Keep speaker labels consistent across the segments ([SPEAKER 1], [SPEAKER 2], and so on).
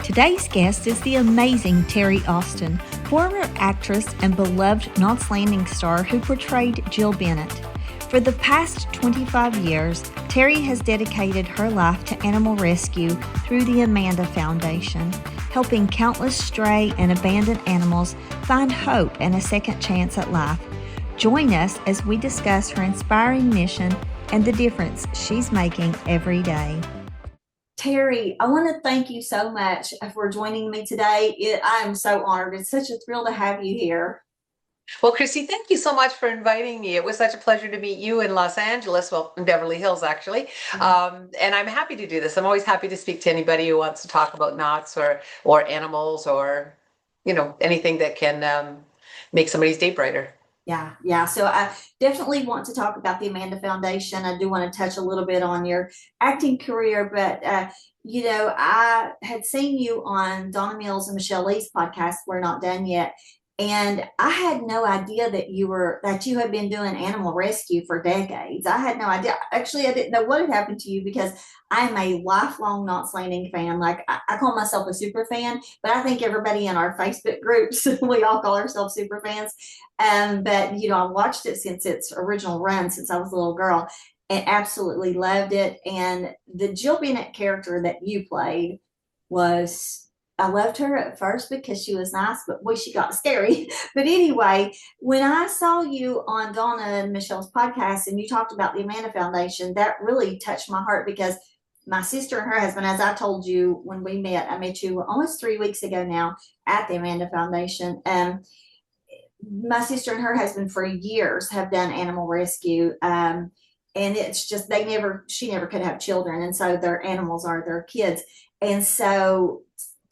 [SPEAKER 1] Today's guest is the amazing Teri Austin, former actress and beloved Knots Landing star who portrayed Jill Bennett. For the past 25 years, Teri has dedicated her life to animal rescue through the Amanda Foundation, helping countless stray and abandoned animals find hope and a second chance at life. Join us as we discuss her inspiring mission and the difference she's making every day. Teri, I want to thank you so much for joining me today. I am so honored. It's such a thrill to have you here.
[SPEAKER 2] Well, Christy, thank you so much for inviting me. It was such a pleasure to meet you in Los Angeles, well, in Beverly Hills, actually. And I'm happy to do this. I'm always happy to speak to anybody who wants to talk about knots or animals or, anything that can make somebody's day brighter.
[SPEAKER 1] Yeah. So I definitely want to talk about the Amanda Foundation. I do want to touch a little bit on your acting career, but I had seen you on Donna Mills and Michelle Lee's podcast, We're Not Done Yet. And I had no idea that you had been doing animal rescue for decades. I had no idea. Actually, I didn't know what had happened to you because I'm a lifelong Knots Landing fan. Like I call myself a super fan, but I think everybody in our Facebook groups, we all call ourselves super fans. But I watched it since its original run, since I was a little girl, and absolutely loved it. And the Jill Bennett character that you played I loved her at first because she was nice, but boy, she got scary. But anyway, when I saw you on Donna and Michelle's podcast and you talked about the Amanda Foundation, that really touched my heart because my sister and her husband, as I told you when we met, I met you almost 3 weeks ago now at the Amanda Foundation. My sister and her husband for years have done animal rescue. And it's just, she never could have children. And so their animals are their kids. And so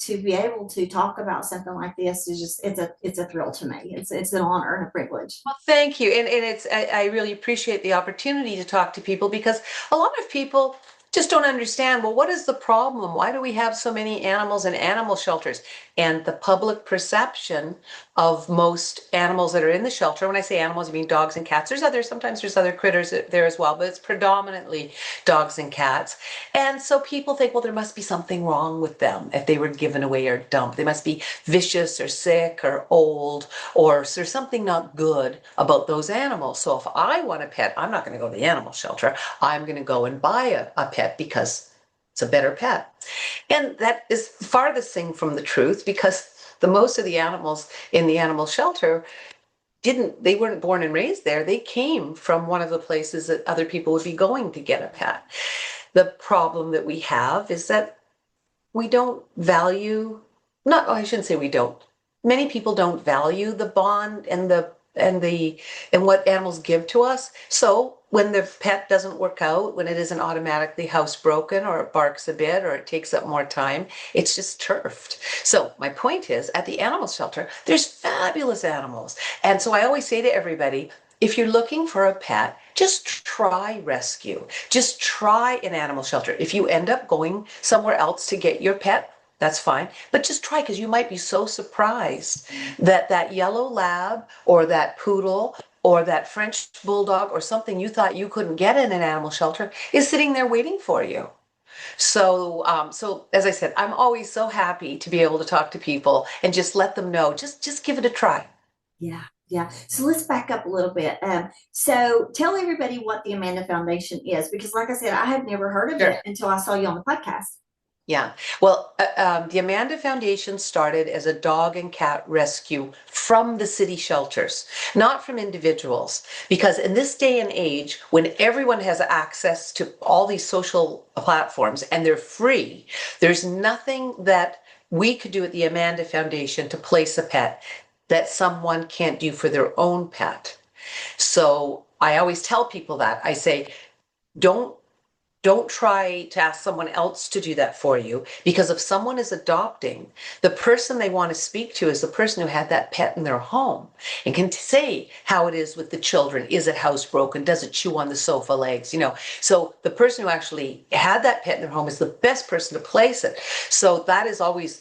[SPEAKER 1] to be able to talk about something like this is just, it's a thrill to me. It's an honor and a privilege.
[SPEAKER 2] Well, thank you. And I really appreciate the opportunity to talk to people because a lot of people just don't understand, well, what is the problem? Why do we have so many animals in animal shelters? And the public perception of most animals that are in the shelter, when I say animals, I mean dogs and cats. Sometimes there's other critters there as well, but it's predominantly dogs and cats. And so people think, well, there must be something wrong with them if they were given away or dumped. They must be vicious or sick or old, or there's something not good about those animals. So if I want a pet, I'm not going to go to the animal shelter. I'm going to go and buy a pet because it's a better pet. And that is the farthest thing from the truth because most of the animals in the animal shelter they weren't born and raised there. They came from one of the places that other people would be going to get a pet. The problem that we have is that we don't value, I shouldn't say we don't. Many people don't value the bond and what animals give to us. So when the pet doesn't work out, when it isn't automatically housebroken or it barks a bit or it takes up more time, it's just turfed. So my point is, at the animal shelter, there's fabulous animals. And so I always say to everybody, if you're looking for a pet, just try rescue. Just try an animal shelter. If you end up going somewhere else to get your pet, that's fine. But just try, because you might be so surprised that yellow lab or that poodle or that French bulldog or something you thought you couldn't get in an animal shelter is sitting there waiting for you. So as I said, I'm always so happy to be able to talk to people and just let them know, just give it a try.
[SPEAKER 1] Yeah. So let's back up a little bit. So tell everybody what the Amanda Foundation is, because like I said, I had never heard of it until I saw you on the podcast.
[SPEAKER 2] Yeah. Well, the Amanda Foundation started as a dog and cat rescue from the city shelters, not from individuals. Because in this day and age, when everyone has access to all these social platforms and they're free, there's nothing that we could do at the Amanda Foundation to place a pet that someone can't do for their own pet. So I always tell people that. I say, don't try to ask someone else to do that for you, because if someone is adopting, the person they want to speak to is the person who had that pet in their home and can say how it is with the children. Is it housebroken? Does it chew on the sofa legs? So the person who actually had that pet in their home is the best person to place it. So that is always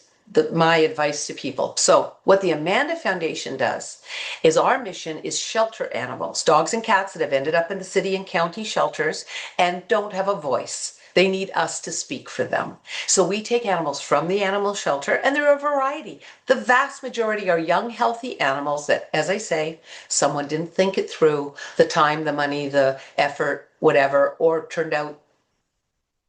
[SPEAKER 2] my advice to people. So what the Amanda Foundation does is, our mission is shelter animals, dogs and cats that have ended up in the city and county shelters and don't have a voice. They need us to speak for them. So we take animals from the animal shelter, and there are a variety. The vast majority are young, healthy animals that, as I say, someone didn't think it through, the time, the money, the effort, whatever, or turned out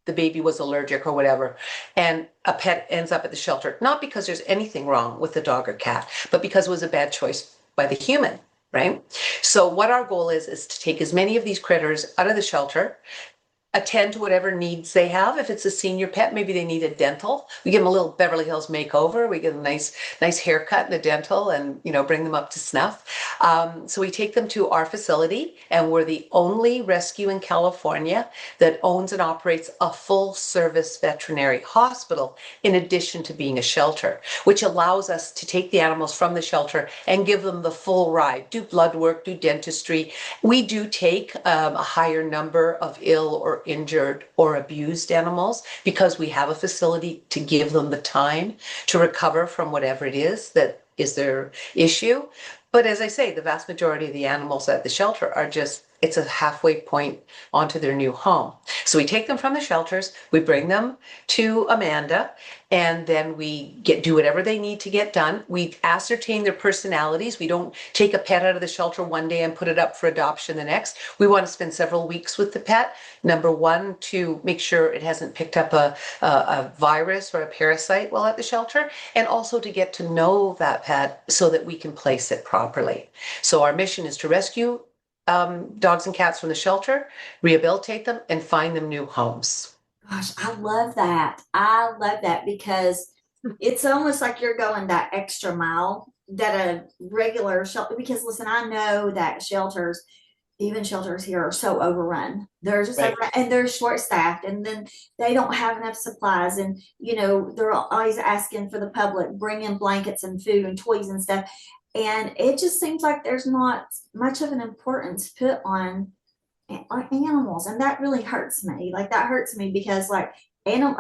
[SPEAKER 2] the baby was allergic or whatever, and a pet ends up at the shelter, not because there's anything wrong with the dog or cat, but because it was a bad choice by the human, right? So what our goal is to take as many of these critters out of the shelter, attend to whatever needs they have. If it's a senior pet, maybe they need a dental. We give them a little Beverly Hills makeover. We give them a nice haircut and a dental, and bring them up to snuff. So we take them to our facility, and we're the only rescue in California that owns and operates a full service veterinary hospital in addition to being a shelter, which allows us to take the animals from the shelter and give them the full ride, do blood work, do dentistry. We do take a higher number of ill or injured or abused animals because we have a facility to give them the time to recover from whatever it is that is their issue. But as I say, the vast majority of the animals at the shelter are just, it's a halfway point onto their new home. So we take them from the shelters, we bring them to Amanda, and then we do whatever they need to get done. We ascertain their personalities. We don't take a pet out of the shelter one day and put it up for adoption the next. We want to spend several weeks with the pet. Number one, to make sure it hasn't picked up a virus or a parasite while at the shelter, and also to get to know that pet so that we can place it properly. So our mission is to rescue dogs and cats from the shelter, rehabilitate them, and find them new homes.
[SPEAKER 1] Gosh, I love that. I love that because it's almost like you're going that extra mile that a regular shelter, because listen, I know that shelters, even shelters here, are so overrun. They're just
[SPEAKER 2] Right.
[SPEAKER 1] overrun, and they're short staffed, and then they don't have enough supplies, and they're always asking for the public bring in blankets and food and toys and stuff, and it just seems like there's not much of an importance put on animals, and that really hurts me. Like, that hurts me because, like, animal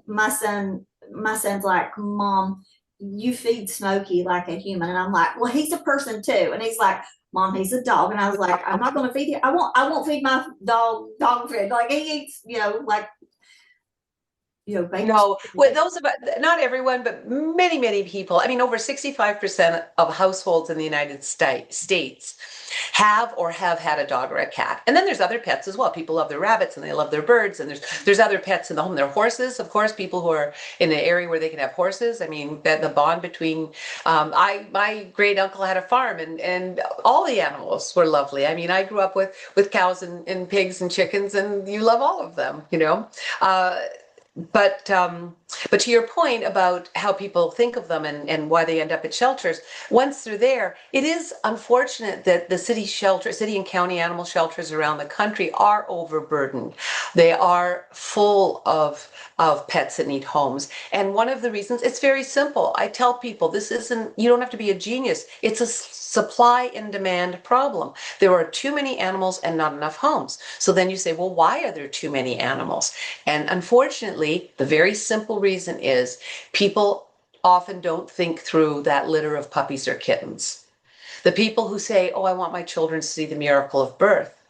[SPEAKER 1] my son's like, Mom, you feed Smokey like a human. And I'm like, well, he's a person too. And he's like, Mom, he's a dog. And I was like, I'm not going to feed you. I won't feed my dog food. Like, he eats, like, baby
[SPEAKER 2] No, well,
[SPEAKER 1] chicken.
[SPEAKER 2] those about not everyone, but many, many people. I mean, over 65% of households in the United States have or have had a dog or a cat. And then there's other pets as well. People love their rabbits and they love their birds, and there's other pets in the home. There are horses, of course, people who are in an area where they can have horses. I mean, the bond between my great uncle had a farm, and all the animals were lovely. I mean, I grew up with cows and pigs and chickens, and you love all of them. Uh, but to your point about how people think of them and why they end up at shelters, once they're there, it is unfortunate that the city and county animal shelters around the country are overburdened. They are full of pets that need homes. And one of the reasons, it's very simple. I tell people, you don't have to be a genius. It's a supply and demand problem. There are too many animals and not enough homes. So then you say, well, why are there too many animals? And unfortunately, the very simple reason is people often don't think through that litter of puppies or kittens. The people who say, oh, I want my children to see the miracle of birth.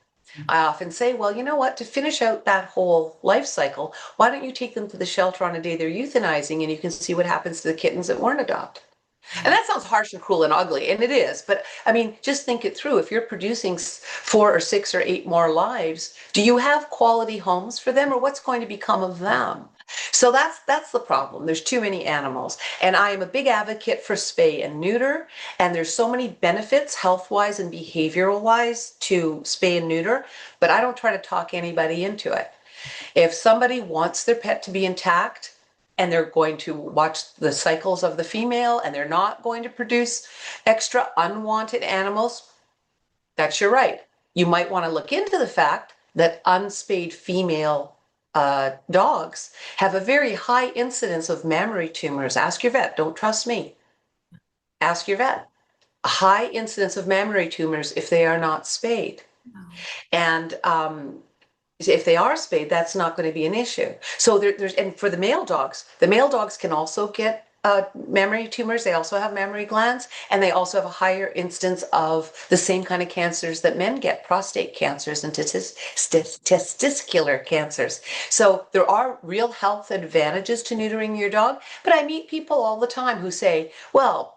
[SPEAKER 2] I often say, well, you know what? To finish out that whole life cycle, why don't you take them to the shelter on a day they're euthanizing, and you can see what happens to the kittens that weren't adopted. And that sounds harsh and cruel and ugly, and it is. But I mean, just think it through. If you're producing 4 or 6 or 8 more lives, do you have quality homes for them, or what's going to become of them? So that's the problem. There's too many animals. And I am a big advocate for spay and neuter. And there's so many benefits, health-wise and behavioral-wise, to spay and neuter, but I don't try to talk anybody into it. If somebody wants their pet to be intact, and they're going to watch the cycles of the female, and they're not going to produce extra unwanted animals, that's your right. You might want to look into the fact that unspayed female dogs have a very high incidence of mammary tumors. Ask your vet. Don't trust me. Ask your vet. A high incidence of mammary tumors if they are not spayed. And if they are spayed, that's not going to be an issue. So and for the male dogs can also get mammary tumors. They also have mammary glands, and they also have a higher instance of the same kind of cancers that men get, prostate cancers and testicular cancers. So there are real health advantages to neutering your dog. But I meet people all the time who say, well,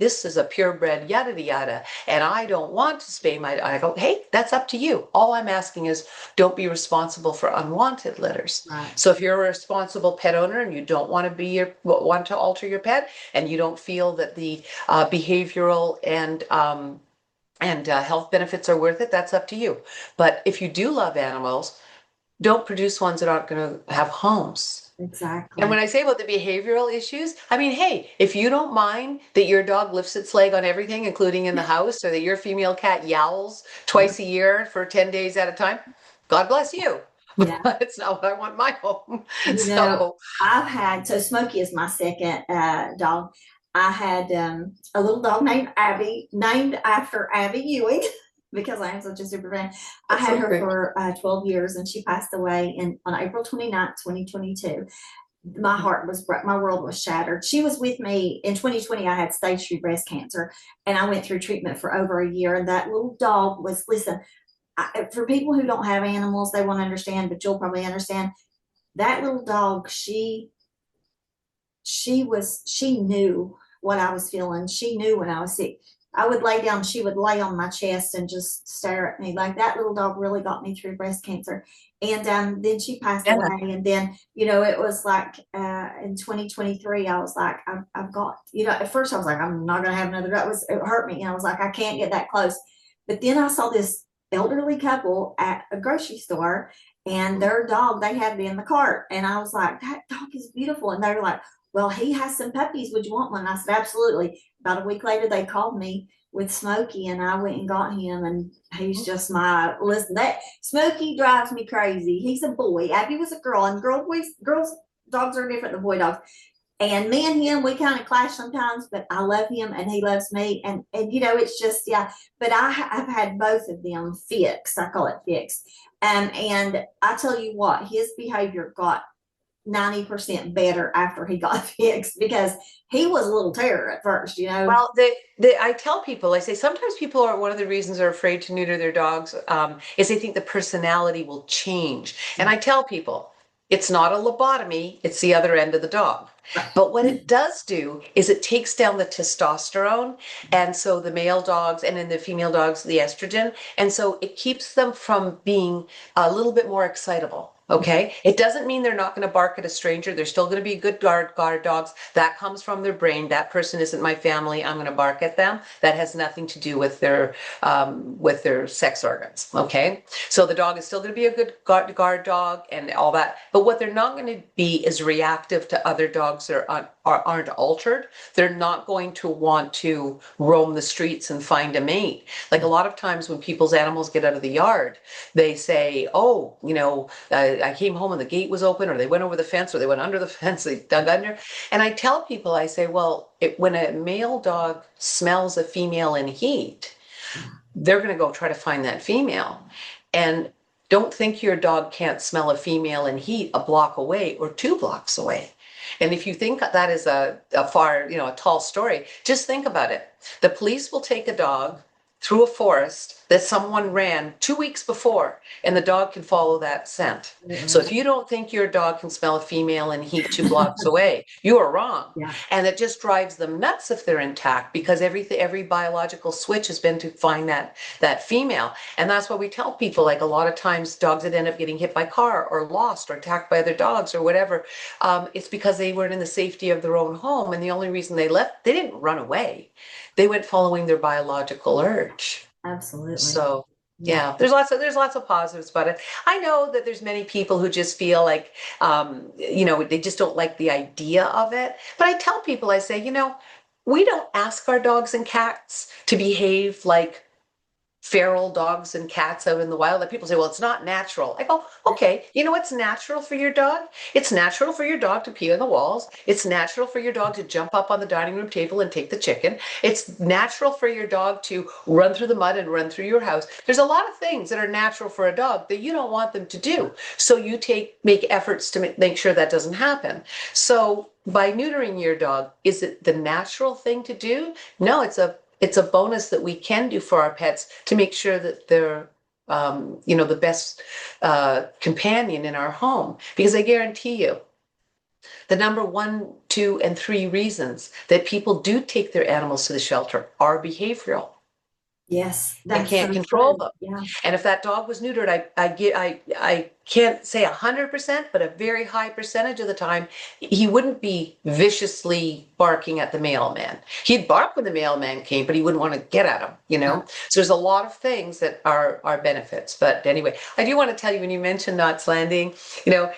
[SPEAKER 2] this is a purebred yada yada, and I don't want to spay my. I go, hey, that's up to you. All I'm asking is don't be responsible for unwanted litters.
[SPEAKER 1] Right.
[SPEAKER 2] So if you're a responsible pet owner and you don't want to want to alter your pet, and you don't feel that the behavioral and health benefits are worth it, that's up to you. But if you do love animals, don't produce ones that aren't going to have homes. And
[SPEAKER 1] Exactly.
[SPEAKER 2] when I say about the behavioral issues, I mean, hey, if you don't mind that your dog lifts its leg on everything, including in the house, or that your female cat yowls twice a year for 10 days at a time, God bless you.
[SPEAKER 1] Yeah.
[SPEAKER 2] But it's not what I want in my home.
[SPEAKER 1] You know,
[SPEAKER 2] So,
[SPEAKER 1] so Smokey is my second dog. I had a little dog named Abby, named after Abby Ewing, because I am such a super fan. I
[SPEAKER 2] that's
[SPEAKER 1] had
[SPEAKER 2] so
[SPEAKER 1] her
[SPEAKER 2] great.
[SPEAKER 1] for 12 years, and she passed away on April 29th, 2022. My heart was, my world was shattered. She was with me in 2020. I had stage 3 breast cancer, and I went through treatment for over a year. And that little dog was, listen, for people who don't have animals, they won't understand, but you'll probably understand. That little dog, she knew what I was feeling. She knew when I was sick. I would lay down, she would lay on my chest and just stare at me. Like, that little dog really got me through breast cancer. And then she passed
[SPEAKER 2] Yeah.
[SPEAKER 1] away. And then, it was like in 2023, I was like, I've got, at first I was like, I'm not going to have another dog. It hurt me. And I was like, I can't get that close. But then I saw this elderly couple at a grocery store, and their dog, they had it in the cart. And I was like, that dog is beautiful. And they were like, well, he has some puppies. Would you want one? I said, absolutely. About a week later, they called me with Smokey, and I went and got him. And he's just listen, that Smokey drives me crazy. He's a boy. Abby was a girl, and girls' dogs are different than boy dogs. And me and him, we kind of clash sometimes, but I love him and he loves me. And it's just, yeah. But I've had both of them fixed. I call it fixed. And I tell you what, his behavior got 90% better after he got fixed, because he was a little terror at first.
[SPEAKER 2] Well, I tell people, I say sometimes people are one of the reasons they're afraid to neuter their dogs is they think the personality will change. And I tell people, it's not a lobotomy, it's the other end of the dog. But what it does do is it takes down the testosterone. And so the male dogs, and in the female dogs, the estrogen. And so it keeps them from being a little bit more excitable. Okay. It doesn't mean they're not going to bark at a stranger. They're still going to be good guard dogs. That comes from their brain. That person isn't my family. I'm going to bark at them. That has nothing to do with their sex organs. Okay. So the dog is still going to be a good guard dog and all that. But what they're not going to be is reactive to other dogs that aren't altered. They're not going to want to roam the streets and find a mate. Like, a lot of times when people's animals get out of the yard, they say, oh, I came home and the gate was open, or they went over the fence, or they went under the fence, they dug under. And I tell people, I say, well, when a male dog smells a female in heat, they're going to go try to find that female. And don't think your dog can't smell a female in heat a block away or 2 blocks away. And if you think that is a tall story, just think about it. The police will take a dog through a forest that someone ran 2 weeks before, and the dog can follow that scent. So if you don't think your dog can smell a female in heat 2 blocks away, you are wrong.
[SPEAKER 1] Yeah.
[SPEAKER 2] And it just drives them nuts if they're intact, because every biological switch has been to find that female. And that's what we tell people. Like, a lot of times dogs that end up getting hit by a car or lost or attacked by other dogs or whatever, it's because they weren't in the safety of their own home. And the only reason they left, they didn't run away. They went following their biological urge.
[SPEAKER 1] Absolutely.
[SPEAKER 2] So yeah, there's lots of positives about it. I know that there's many people who just feel like, they just don't like the idea of it. But I tell people, I say, we don't ask our dogs and cats to behave like feral dogs and cats out in the wild that people say, well, it's not natural. I go, okay, you know what's natural for your dog? It's natural for your dog to pee on the walls. It's natural for your dog to jump up on the dining room table and take the chicken. It's natural for your dog to run through the mud and run through your house. There's a lot of things that are natural for a dog that you don't want them to do. So you make efforts to make sure that doesn't happen. So by neutering your dog, is it the natural thing to do? No, it's a bonus that we can do for our pets to make sure that they're the best companion in our home. Because I guarantee you, the number 1, 2, and 3 reasons that people do take their animals to the shelter are behavioral.
[SPEAKER 1] Yes,
[SPEAKER 2] I
[SPEAKER 1] that's
[SPEAKER 2] can't
[SPEAKER 1] so
[SPEAKER 2] control
[SPEAKER 1] true.
[SPEAKER 2] them.
[SPEAKER 1] Yeah.
[SPEAKER 2] And if that dog was neutered, I can't say 100%, but a very high percentage of the time, he wouldn't be viciously barking at the mailman. He'd bark when the mailman came, but he wouldn't want to get at him, you know? So there's a lot of things that are benefits. But anyway, I do want to tell you, when you mentioned Knots Landing,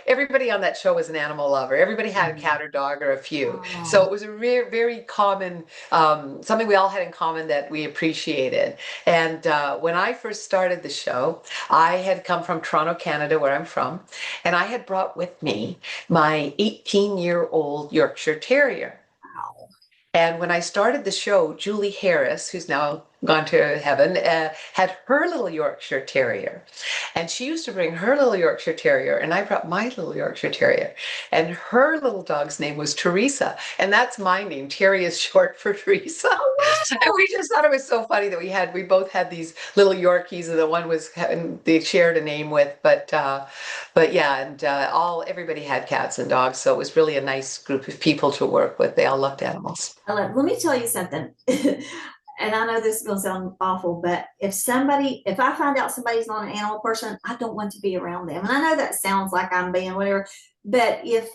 [SPEAKER 2] everybody on that show was an animal lover. Everybody had a cat or dog or a few. So it was a very common, something we all had in common that we appreciated. And when I first started the show, I had come from Toronto, Canada, where I'm from, and I had brought with me my 18-year-old Yorkshire Terrier.
[SPEAKER 1] Wow.
[SPEAKER 2] And when I started the show, Julie Harris, who's now gone to heaven, had her little Yorkshire Terrier. And she used to bring her little Yorkshire Terrier, and I brought my little Yorkshire Terrier. And her little dog's name was Teresa. And that's my name. Terry is short for Teresa.
[SPEAKER 1] Oh, wow.
[SPEAKER 2] And we just thought it was so funny that we both had these little Yorkies, and the one was they shared a name with, but yeah, and everybody had cats and dogs, so it was really a nice group of people to work with. They all loved animals.
[SPEAKER 1] Let me tell you something. And I know this is going to sound awful, but if I find out somebody's not an animal person, I don't want to be around them. And I know that sounds like I'm being whatever, but if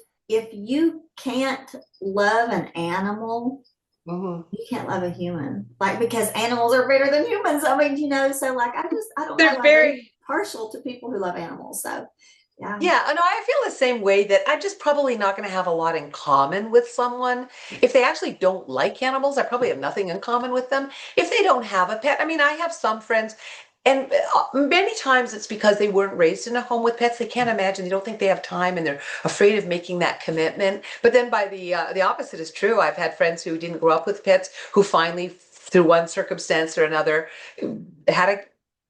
[SPEAKER 1] you can't love an animal, you can't love a human. Like, because animals are better than humans. I mean, so like, I don't know. I'm very partial to people who love animals. So yeah.
[SPEAKER 2] Yeah, and I feel the same way, that I'm just probably not going to have a lot in common with someone. If they actually don't like animals, I probably have nothing in common with them. If they don't have a pet, I mean, I have some friends, and many times it's because they weren't raised in a home with pets. They can't imagine, they don't think they have time, and they're afraid of making that commitment. But then by the opposite is true. I've had friends who didn't grow up with pets, who finally, through one circumstance or another, had a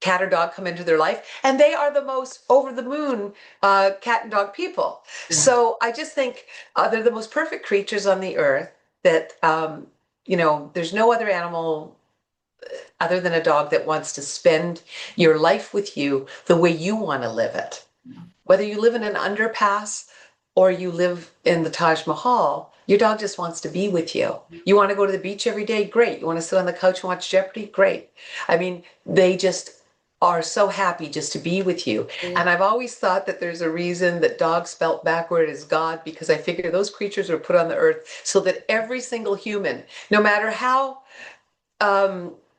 [SPEAKER 2] cat or dog come into their life, and they are the most over the moon cat and dog people. Yeah. So I just think they're the most perfect creatures on the earth, that there's no other animal other than a dog that wants to spend your life with you the way you want to live it. Whether you live in an underpass or you live in the Taj Mahal, your dog just wants to be with you. You want to go to the beach every day? Great. You want to sit on the couch and watch Jeopardy? Great. I mean, they just are so happy just to be with you. Yeah. And I've always thought that there's a reason that dog spelt backward is God, because I figure those creatures were put on the earth so that every single human, no matter how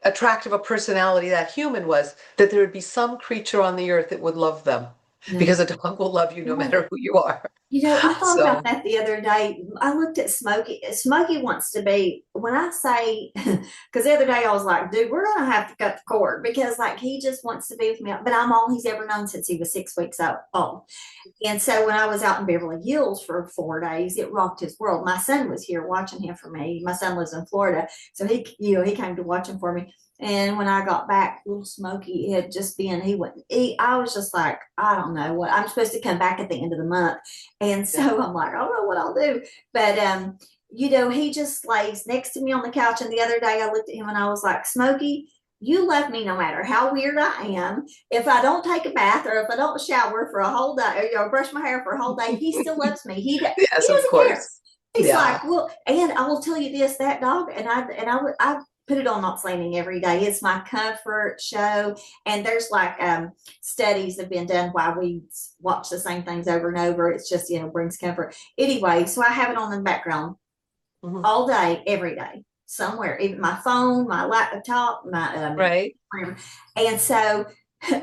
[SPEAKER 2] attractive a personality that human was, that there would be some creature on the earth that would love them. Yeah. Because a dog will love you no matter who you are.
[SPEAKER 1] I thought about that the other day. I looked at Smokey. Smokey wants to be, when I say, because the other day I was like, dude, we're going to have to cut the cord, because like he just wants to be with me. But I'm all he's ever known since he was 6 weeks old. And so when I was out in Beverly Hills for 4 days, it rocked his world. My son was here watching him for me. My son lives in Florida. So he came to watch him for me. And when I got back, little Smokey had just been, I was just like, I don't know what, I'm supposed to come back at the end of the month. And so I'm like, I don't know what I'll do. But, he just lays next to me on the couch. And the other day I looked at him and I was like, Smokey, you love me no matter how weird I am. If I don't take a bath, or if I don't shower for a whole day, or brush my hair for a whole day, he still loves me.
[SPEAKER 2] Yes,
[SPEAKER 1] he doesn't
[SPEAKER 2] of course.
[SPEAKER 1] care. He's like, well, and I will tell you this, that dog, and I put it on Knots Landing every day. It's my comfort show. And there's like studies have been done why we watch the same things over and over. It's just, brings comfort. Anyway, so I have it on in the background all day, every day, somewhere, even my phone, my laptop, my
[SPEAKER 2] right.
[SPEAKER 1] Whatever. And so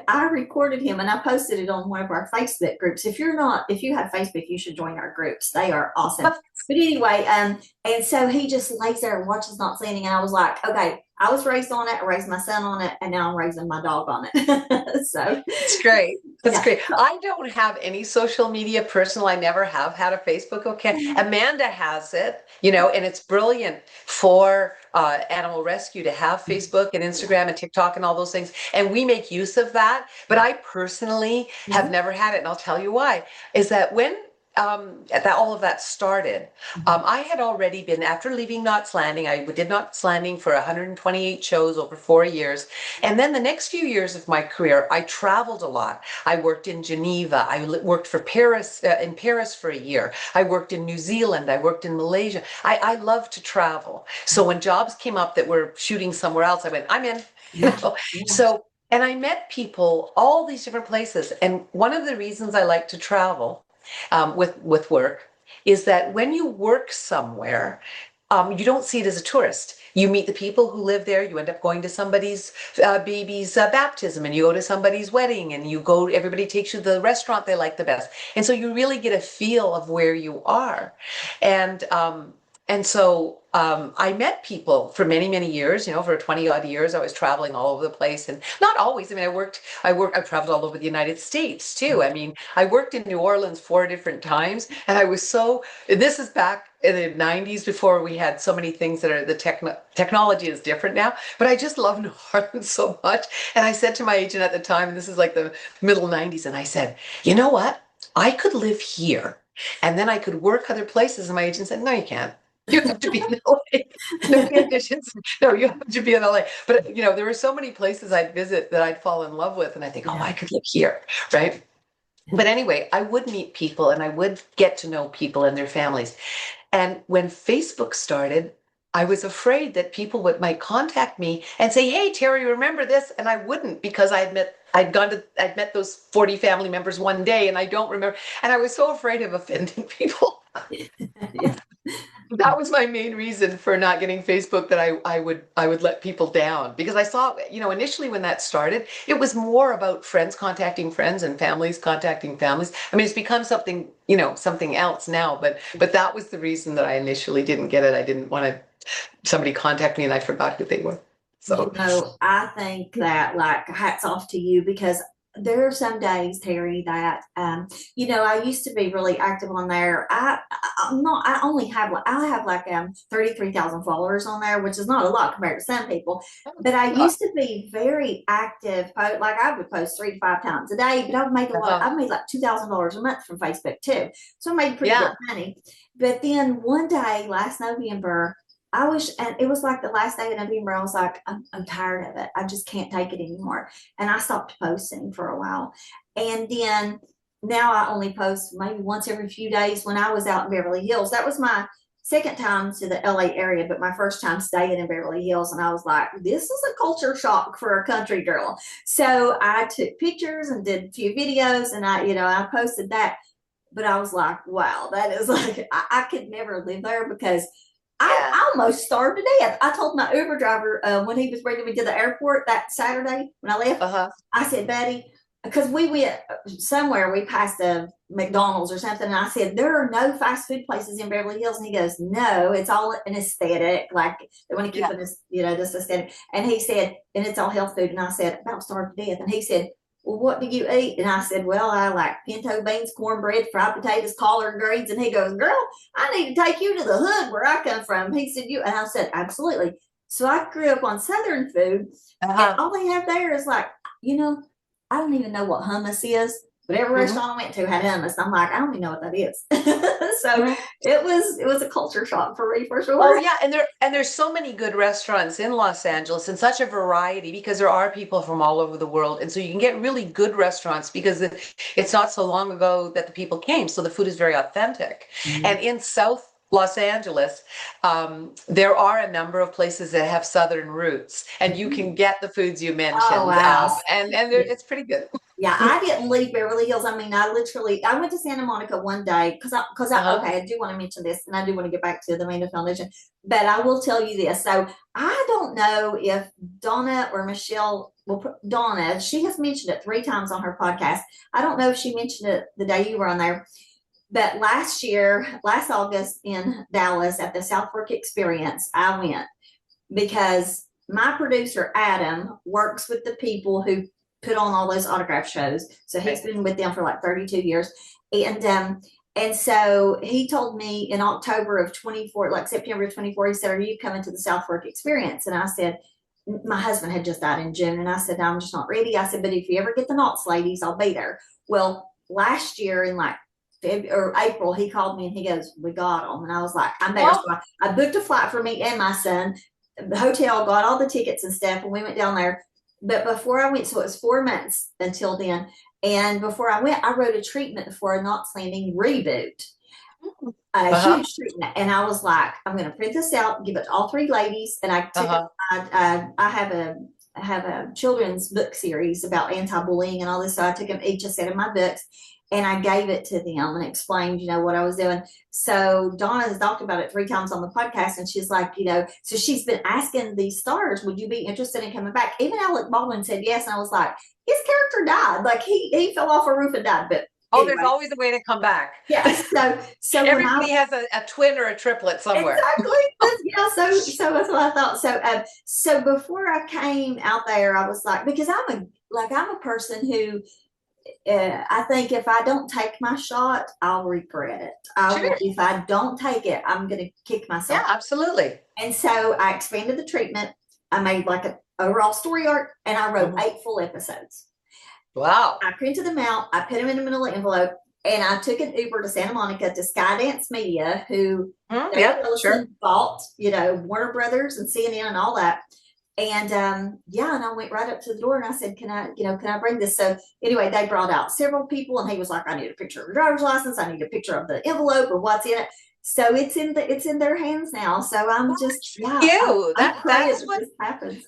[SPEAKER 1] I recorded him and I posted it on one of our Facebook groups. If you have Facebook, you should join our groups. They are awesome. But anyway, and so he just lays there and watches Knots Landing. And I was like, okay, I was raised on it. I raised my son on it, and now I'm raising my dog on it. So
[SPEAKER 2] It's great. That's
[SPEAKER 1] yeah.
[SPEAKER 2] great. I don't have any social media personal. I never have had a Facebook account. Amanda has it, and it's brilliant for animal rescue to have Facebook and Instagram and TikTok and all those things. And we make use of that. But I personally have never had it. And I'll tell you why, is that when all of that started, I had already been, after leaving Knots Landing, I did Knots Landing for 128 shows over 4 years. And then the next few years of my career, I traveled a lot. I worked in Geneva. I worked for Paris, in Paris for a year. I worked in New Zealand. I worked in Malaysia. I love to travel. So when jobs came up that were shooting somewhere else, I went, I'm in. So, and I met people all these different places. And one of the reasons I like to travel with work is that when you work somewhere, you don't see it as a tourist. You meet the people who live there. You end up going to somebody's baby's baptism, and you go to somebody's wedding, and everybody takes you to the restaurant they like the best. And so you really get a feel of where you are. And so I met people for many, many years, for 20 odd years. I was traveling all over the place, and not always. I mean, I traveled all over the United States too. I mean, I worked in New Orleans 4 different times, and this is back in the 90s before we had so many things technology is different now, but I just love New Orleans so much. And I said to my agent at the time, and this is like the middle 90s, and I said, you know what? I could live here and then I could work other places. And my agent said, no, you can't. You have to be in LA. No conditions. No, you have to be in LA. But there were so many places I'd visit that I'd fall in love with, and I think, oh, I could live here, right? But anyway, I would meet people and I would get to know people and their families. And when Facebook started, I was afraid that people might contact me and say, hey, Teri, remember this? And I wouldn't, because I'd met those 40 family members one day and I don't remember. And I was so afraid of offending people.
[SPEAKER 1] Yeah.
[SPEAKER 2] That was my main reason for not getting Facebook, that I would let people down, because I saw, initially when that started, it was more about friends contacting friends and families contacting families. I mean, it's become something, something else now, but that was the reason that I initially didn't get it. I didn't want somebody contact me and I forgot who they were. So,
[SPEAKER 1] I think that, like, hats off to you, because there are some days, Teri, that I used to be really active on there. I'm not. I have like 33,000 followers on there, which is not a lot compared to some people. But I used to be very active. Like, I would post 3 to 5 times a day. But I've made a lot. I've made like $2,000 a month from Facebook too, so I made pretty good money. But then one day last November, and it was like the last day of November, I was like, I'm tired of it. I just can't take it anymore. And I stopped posting for a while. And then now I only post maybe once every few days. When I was out in Beverly Hills, that was my second time to the LA area, but my first time staying in Beverly Hills. And I was like, this is a culture shock for a country girl. So I took pictures and did a few videos, and I posted that. But I was like, wow, that is like, I could never live there, because I almost starved to death. I told my Uber driver when he was bringing me to the airport that Saturday when I left, I said, buddy, because we went somewhere, we passed a McDonald's or something, and I said, there are no fast food places in Beverly Hills. And he goes, no, it's all an aesthetic. Like, they want to keep it, this aesthetic. And he said, and it's all health food. And I said, about starved to death. And he said, well, what do you eat? And I said, well, I like pinto beans, cornbread, fried potatoes, collard greens. And he goes, girl, I need to take you to the hood where I come from. He said, and I said, absolutely. So I grew up on Southern food, and all they have there is like, I don't even know what hummus is, but every restaurant I went to had hummus. I'm like, I don't even know what that is. So it was a culture shock for me, for sure.
[SPEAKER 2] Oh yeah, and there's so many good restaurants in Los Angeles, and such a variety, because there are people from all over the world, and so you can get really good restaurants, because it's not so long ago that the people came, so the food is very authentic. And in South Los Angeles, there are a number of places that have Southern roots, and you can get the foods you mentioned.
[SPEAKER 1] Oh, wow.
[SPEAKER 2] And it's pretty good.
[SPEAKER 1] Yeah, I didn't leave Beverly Hills. I mean, I went to Santa Monica one day because I do want to mention this, and I do want to get back to the Amanda Foundation, but I will tell you this. So I don't know if Donna or Michelle, Donna, she has mentioned it 3 times on her podcast. I don't know if she mentioned it the day you were on there, but last August in Dallas at the South Fork Experience, I went because my producer, Adam, works with the people who put on all those autograph shows. So he's been with them for like 32 years. And so he told me in October of 24, like September of 24, he said, are you coming to the South Fork Experience? And I said, my husband had just died in June. And I said, I'm just not ready. I said, but if you ever get the Knots ladies, I'll be there. Well, last year in like February or April, he called me and he goes, we got them. And I was like, I'm there. So I booked a flight for me and my son, the hotel, got all the tickets and stuff. And we went down there. But before I went, so it was 4 months until then. And before I went, I wrote a treatment for a Knots Landing reboot. A huge treatment. And I was like, I'm going to print this out, give it to all 3 ladies. And I took I have a children's book series about anti-bullying and all this. So I took them each a set of my books and I gave it to them and explained, what I was doing. So Donna has talked about it 3 times on the podcast. And she's like, so she's been asking these stars, would you be interested in coming back? Even Alec Baldwin said yes. And I was like, his character died. Like he fell off a roof and died. But
[SPEAKER 2] anyway. There's always a way to come back.
[SPEAKER 1] Yeah. So
[SPEAKER 2] everybody has a twin or a triplet somewhere.
[SPEAKER 1] Exactly. Yeah. So that's what I thought. So before I came out there, I was like, because I'm a person who, I think if I don't take my shot, I'll regret it. If I don't take it, I'm going to kick myself.
[SPEAKER 2] Yeah, absolutely.
[SPEAKER 1] And so I expanded the treatment. I made like an overall story arc and I wrote 8 full episodes.
[SPEAKER 2] Wow.
[SPEAKER 1] I printed them out. I put them in the middle of the envelope and I took an Uber to Santa Monica to Skydance Media, who bought, Warner Brothers and CNN and all that. And and I went right up to the door and I said, can I bring this? So anyway, they brought out several people and he was like, I need a picture of your driver's license. I need a picture of the envelope or what's in it. So it's in their hands now. So I'm just,
[SPEAKER 2] that's what
[SPEAKER 1] happens.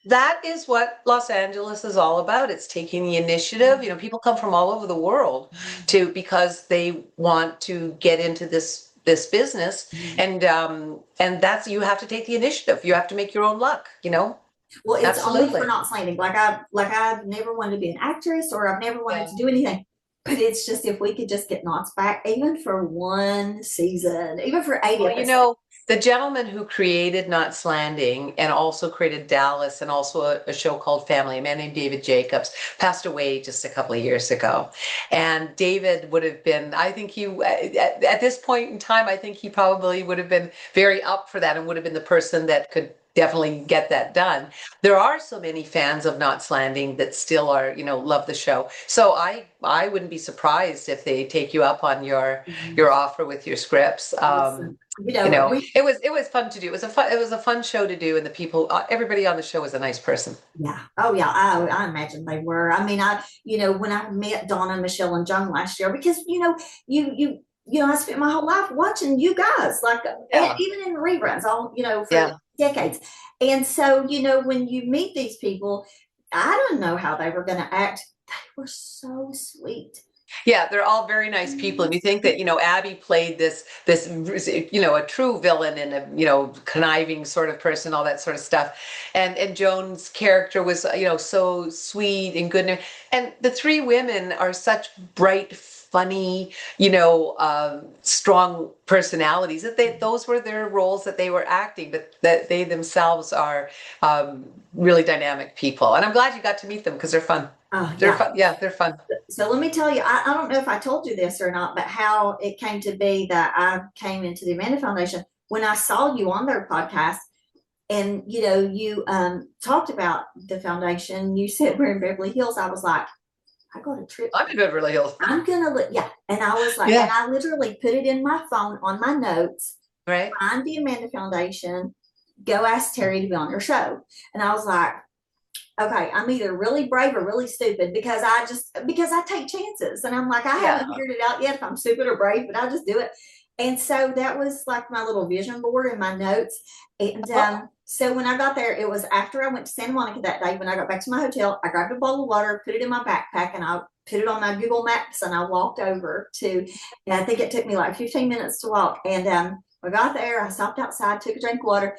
[SPEAKER 2] That is what Los Angeles is all about. It's taking the initiative. People come from all over the world because they want to get into this business, and that's, you have to take the initiative. You have to make your own luck.
[SPEAKER 1] Well, it's only for Knots Landing. I've never wanted to be an actress, or I've never wanted to do anything. But it's just, if we could just get Knots back, even for 1 season, even for 8 episodes.
[SPEAKER 2] The gentleman who created Knots Landing and also created Dallas and also a show called Family, a man named David Jacobs, passed away just a couple of years ago. And David would have been, I think at this point in time, I think he probably would have been very up for that and would have been the person that could definitely get that done. There are so many fans of Knots Landing that still are, love the show. So I wouldn't be surprised if they take you up on your offer with your scripts. It was fun to do. It was a fun show to do, and the people, everybody on the show was a nice person.
[SPEAKER 1] Yeah. Oh yeah. I imagine they were. I mean, when I met Donna, Michelle, and Joan last year, because I spent my whole life watching you guys, even in reruns, for decades. And so, when you meet these people, I don't know how they were going to act. They were so sweet.
[SPEAKER 2] Yeah, they're all very nice people. And you think that, Abby played this, a true villain and a, conniving sort of person, all that sort of stuff. And Joan's character was, so sweet and good. And the 3 women are such bright, funny, strong personalities that those were their roles that they were acting, but that they themselves are really dynamic people. And I'm glad you got to meet them because they're fun. They're fun. Yeah, they're fun.
[SPEAKER 1] So let me tell you, I don't know if I told you this or not, but how it came to be that I came into the Amanda Foundation when I saw you on their podcast. And, you talked about the foundation. You said we're in Beverly Hills. I was like, I got a trip.
[SPEAKER 2] I'm in Beverly Hills.
[SPEAKER 1] I'm going to, And I was like, and I literally put it in my phone on my notes.
[SPEAKER 2] Right.
[SPEAKER 1] Find the Amanda Foundation. Go ask Teri to be on your show. And I was like, okay, I'm either really brave or really stupid because I take chances. And I'm like, I haven't figured it out yet if I'm stupid or brave, but I'll just do it. And so that was like my little vision board in my notes. And so when I got there, it was after I went to Santa Monica that day. When I got back to my hotel, I grabbed a bottle of water, put it in my backpack, and I put it on my Google Maps, and I walked over and I think it took me like 15 minutes to walk. And I got there, I stopped outside, took a drink of water,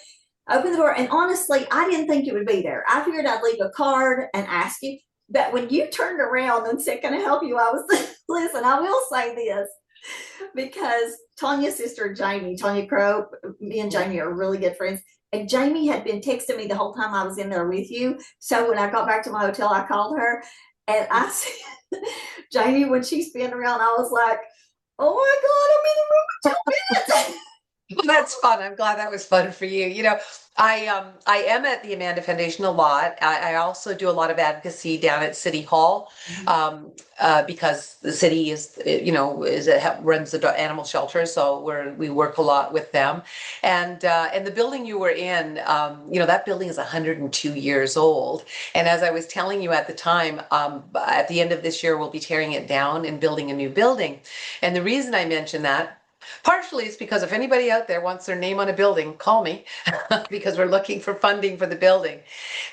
[SPEAKER 1] opened the door, and honestly, I didn't think it would be there. I figured I'd leave a card and ask you. But when you turned around and said, can I help you? I was, listen, I will say this, because Tanya's sister, Jamie, Tanya Crow, me and Jamie are really good friends. And Jamie had been texting me the whole time I was in there with you. So when I got back to my hotel, I called her and I said, Jamie, when she spun around, I was like, oh my God, I'm in the room with Jill Bennett.
[SPEAKER 2] Well, that's fun. I'm glad that was fun for you. I am at the Amanda Foundation a lot. I also do a lot of advocacy down at City Hall, because the city is, runs the animal shelter, so we work a lot with them. And the building you were in, that building is 102 years old. And as I was telling you at the time, at the end of this year, we'll be tearing it down and building a new building. And the reason I mention that, partially is because if anybody out there wants their name on a building, call me because we're looking for funding for the building.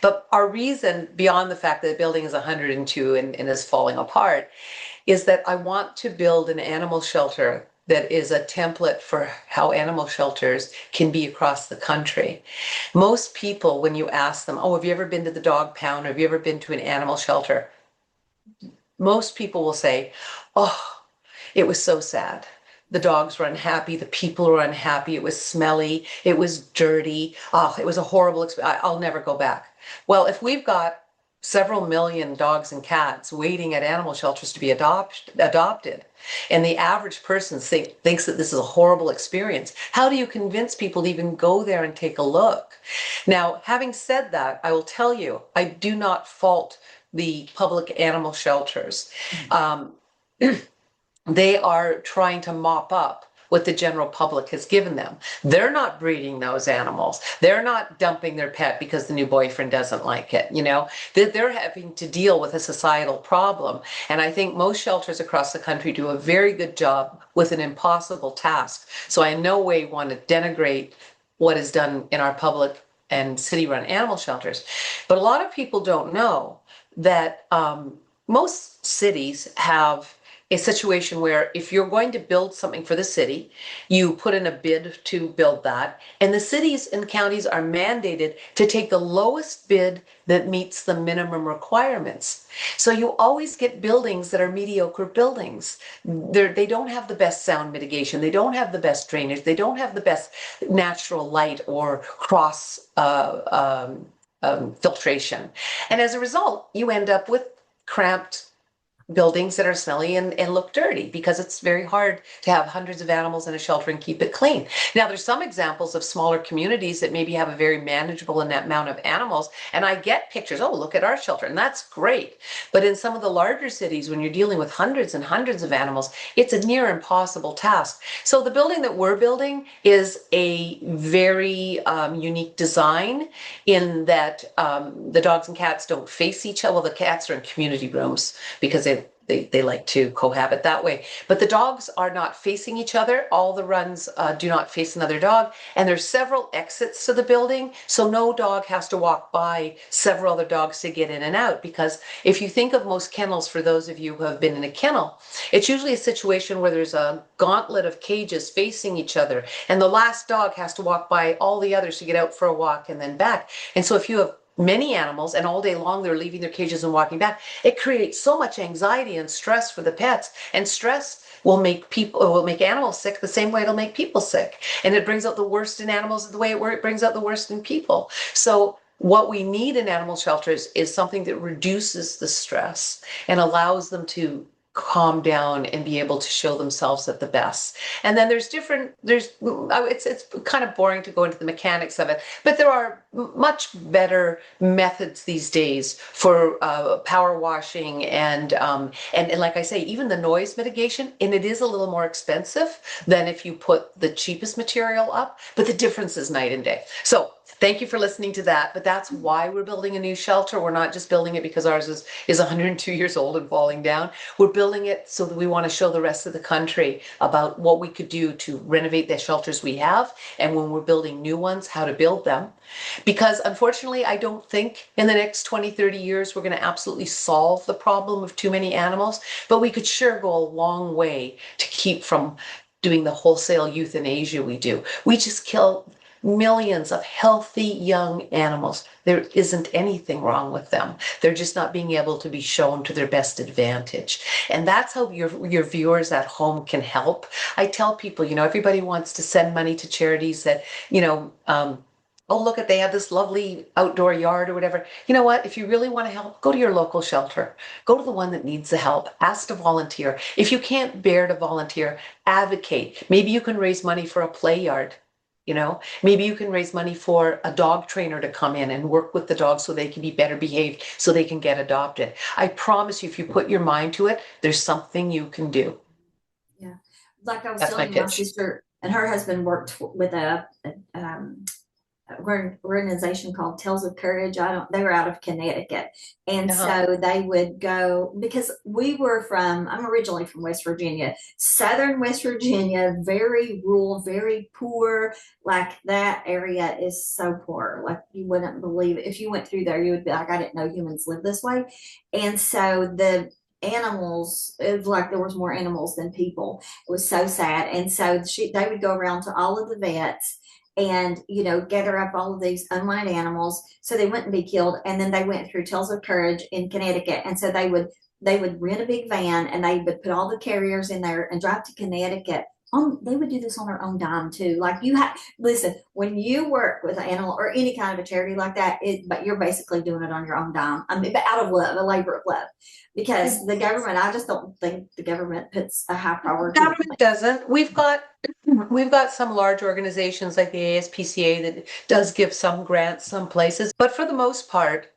[SPEAKER 2] But our reason, beyond the fact that the building is 102 and is falling apart, is that I want to build an animal shelter that is a template for how animal shelters can be across the country. Most people, when you ask them, oh, have you ever been to the dog pound? Or have you ever been to an animal shelter? Most people will say, oh, it was so sad. The dogs were unhappy. The people were unhappy. It was smelly. It was dirty. Oh, it was a horrible experience. I'll never go back. Well, if we've got several million dogs and cats waiting at animal shelters to be adopted, and the average person thinks that this is a horrible experience, how do you convince people to even go there and take a look? Now, having said that, I will tell you, I do not fault the public animal shelters. They are trying to mop up what the general public has given them. They're not breeding those animals. They're not dumping their pet because the new boyfriend doesn't like it. They're having to deal with a societal problem. And I think most shelters across the country do a very good job with an impossible task. So I in no way want to denigrate what is done in our public and city-run animal shelters. But a lot of people don't know that most cities have a situation where if you're going to build something for the city, you put in a bid to build that, and the cities and counties are mandated to take the lowest bid that meets the minimum requirements. So you always get buildings that are mediocre buildings. They don't have the best sound mitigation. They don't have the best drainage. They don't have the best natural light or cross filtration. And as a result, you end up with cramped buildings that are smelly and look dirty, because it's very hard to have hundreds of animals in a shelter and keep it clean. Now, there's some examples of smaller communities that maybe have a very manageable amount of animals, and I get pictures, oh, look at our shelter, and that's great. But in some of the larger cities, when you're dealing with hundreds and hundreds of animals, it's a near impossible task. So the building that we're building is a very unique design in that the dogs and cats don't face each other. Well, the cats are in community rooms because they like to cohabit that way. But the dogs are not facing each other. All the runs do not face another dog. And there's several exits to the building, so no dog has to walk by several other dogs to get in and out. Because if you think of most kennels, for those of you who have been in a kennel, it's usually a situation where there's a gauntlet of cages facing each other, and the last dog has to walk by all the others to get out for a walk and then back. And so if you have many animals and all day long they're leaving their cages and walking back, it creates so much anxiety and stress for the pets. And stress will make animals sick the same way it'll make people sick. And it brings out the worst in animals the way it brings out the worst in people. So what we need in animal shelters is something that reduces the stress and allows them to calm down and be able to show themselves at the best. And then it's kind of boring to go into the mechanics of it, but there are much better methods these days for power washing and like I say, even the noise mitigation, and it is a little more expensive than if you put the cheapest material up, but the difference is night and day. So thank you for listening to that. But that's why we're building a new shelter. We're not just building it because ours is 102 years old and falling down. We're building it so that we want to show the rest of the country about what we could do to renovate the shelters we have, and when we're building new ones, how to build them. Because unfortunately, I don't think in the next 20, 30 years, we're going to absolutely solve the problem of too many animals, but we could sure go a long way to keep from doing the wholesale euthanasia we do. We just kill millions of healthy young animals. There isn't anything wrong with them. They're just not being able to be shown to their best advantage. And that's how your viewers at home can help. I tell people, everybody wants to send money to charities that, oh, look at, they have this lovely outdoor yard or whatever. You know what? If you really want to help, go to your local shelter. Go to the one that needs the help. Ask to volunteer. If you can't bear to volunteer, advocate. Maybe you can raise money for a play yard. Maybe you can raise money for a dog trainer to come in and work with the dogs so they can be better behaved, so they can get adopted. I promise you, if you put your mind to it, there's something you can do.
[SPEAKER 1] Yeah. Like I was
[SPEAKER 2] That's my
[SPEAKER 1] telling you, my
[SPEAKER 2] pitch.
[SPEAKER 1] sister and her husband worked with organization called Tales of Courage. They were out of Connecticut. And
[SPEAKER 2] Uh-huh.
[SPEAKER 1] so they would go, because I'm originally from West Virginia, Southern West Virginia, very rural, very poor. Like that area is so poor. Like you wouldn't believe it. If you went through there, you would be like, I didn't know humans live this way. And so the animals, it was like there was more animals than people. It was so sad. And so they would go around to all of the vets and gather up all of these unwanted animals so they wouldn't be killed. And then they went through Tales of Courage in Connecticut, and so they would rent a big van and they would put all the carriers in there and drive to Connecticut. They would do this on their own dime too. Like listen, when you work with an animal or any kind of a charity like that, but you're basically doing it on your own dime. I mean, but out of love, a labor of love, because the government, I just don't think the government puts a high priority.
[SPEAKER 2] Government doesn't. We've got some large organizations like the ASPCA that does give some grants some places, but for the most part,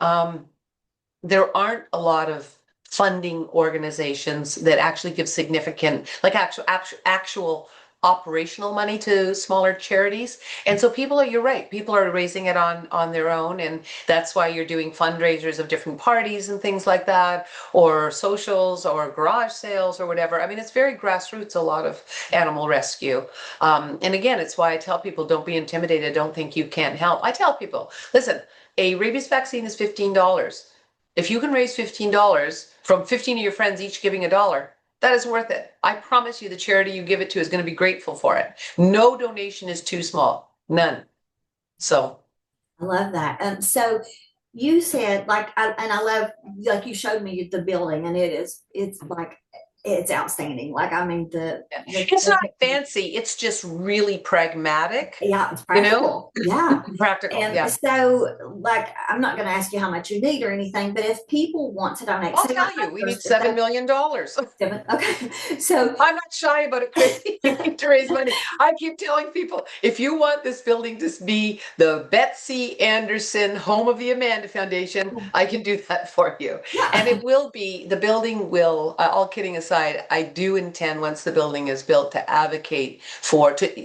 [SPEAKER 2] there aren't a lot of funding organizations that actually give significant, like actual operational money to smaller charities. And so you're right, people are raising it on their own, and that's why you're doing fundraisers of different parties and things like that, or socials or garage sales or whatever. I mean, it's very grassroots, a lot of animal rescue. And again, it's why I tell people, don't be intimidated, don't think you can't help. I tell people, listen, a rabies vaccine is $15. If you can raise $15 from 15 of your friends each giving $1, that is worth it. I promise you the charity you give it to is going to be grateful for it. No donation is too small. None. So
[SPEAKER 1] I love that. So you said, and I love, like you showed me the building, and it's like, it's outstanding. Like, I mean,
[SPEAKER 2] it's not fancy. It's just really pragmatic.
[SPEAKER 1] yeah, it's practical. Yeah.
[SPEAKER 2] Practical.
[SPEAKER 1] And
[SPEAKER 2] Yeah.
[SPEAKER 1] so, like, I'm not going to ask you how much you need or anything, but if people want to donate,
[SPEAKER 2] I'll tell you, we need $7 million.
[SPEAKER 1] Okay. So
[SPEAKER 2] I'm not shy about it, Christy. We need to raise money. I keep telling people, if you want this building to be the Betsy Anderson Home of the Amanda Foundation, I can do that for you.
[SPEAKER 1] yeah.
[SPEAKER 2] And the building will, all kidding aside, I do intend, once the building is built, to advocate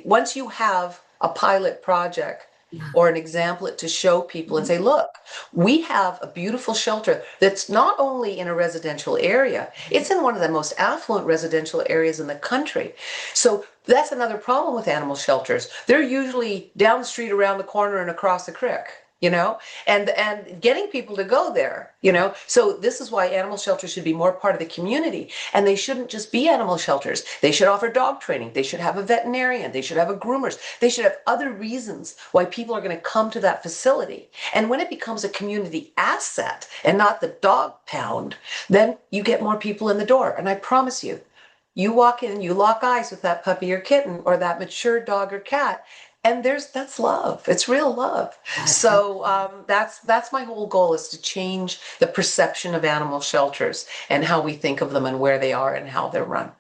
[SPEAKER 2] once you have a pilot project or an example to show people and say, look, we have a beautiful shelter that's not only in a residential area, it's in one of the most affluent residential areas in the country. So that's another problem with animal shelters. They're usually down the street, around the corner, and across the creek. And getting people to go there, So this is why animal shelters should be more part of the community. And they shouldn't just be animal shelters. They should offer dog training. They should have a veterinarian. They should have a groomers. They should have other reasons why people are going to come to that facility. And when it becomes a community asset and not the dog pound, then you get more people in the door. And I promise you, you walk in, you lock eyes with that puppy or kitten or that mature dog or cat, and that's love. It's real love. So that's my whole goal, is to change the perception of animal shelters and how we think of them and where they are and how they're run.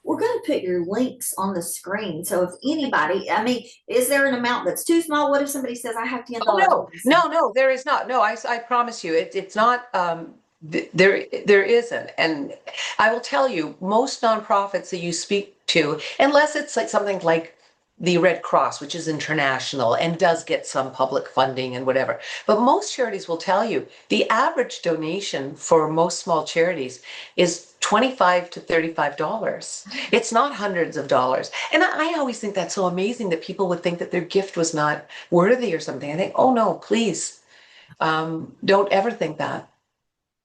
[SPEAKER 1] We're going to put your links on the screen. So if anybody, I mean, is there an amount that's too small? What if somebody says, I have $10?
[SPEAKER 2] Oh, no, there is not. No, I promise you, it's not. There isn't. And I will tell you, most nonprofits that you speak to, unless it's like something like the Red Cross, which is international and does get some public funding and whatever. But most charities will tell you the average donation for most small charities is $25 to $35. It's not hundreds of dollars. And I always think that's so amazing that people would think that their gift was not worthy or something. I think, oh no, please, don't ever think that.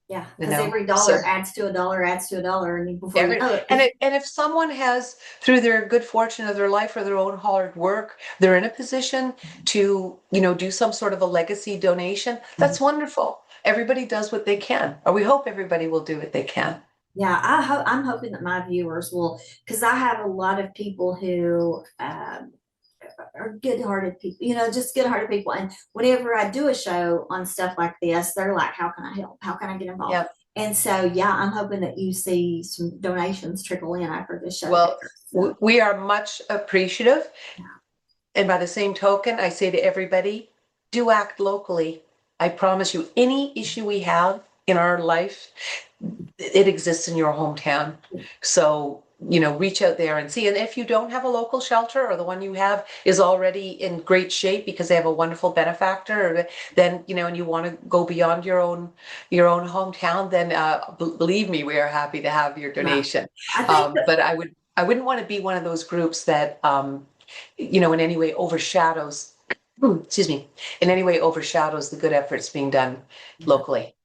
[SPEAKER 1] Yeah, because every dollar adds to a dollar, adds to a dollar, and before you know it.
[SPEAKER 2] And if someone has, through their good fortune of their life or their own hard work, they're in a position to, do some sort of a legacy donation, that's wonderful. Everybody does what they can, or we hope everybody will do what they can.
[SPEAKER 1] Yeah, I'm hoping that my viewers will, because I have a lot of people who are good-hearted people, just good-hearted people. And whenever I do a show on stuff like this, they're like, how can I help? How can I get involved?
[SPEAKER 2] Yep.
[SPEAKER 1] And so, yeah, I'm hoping that you see some donations trickle in after this show.
[SPEAKER 2] Well,
[SPEAKER 1] So,
[SPEAKER 2] we are much appreciative.
[SPEAKER 1] yeah.
[SPEAKER 2] And by the same token, I say to everybody, do act locally. I promise you, any issue we have in our life, it exists in your hometown. So, reach out there and see. And if you don't have a local shelter, or the one you have is already in great shape because they have a wonderful benefactor, then, and you want to go beyond your own hometown, then believe me, we are happy to have your donation.
[SPEAKER 1] I think
[SPEAKER 2] But I wouldn't want to be one of those groups that, in any way overshadows, excuse me, in any way overshadows the good efforts being done locally.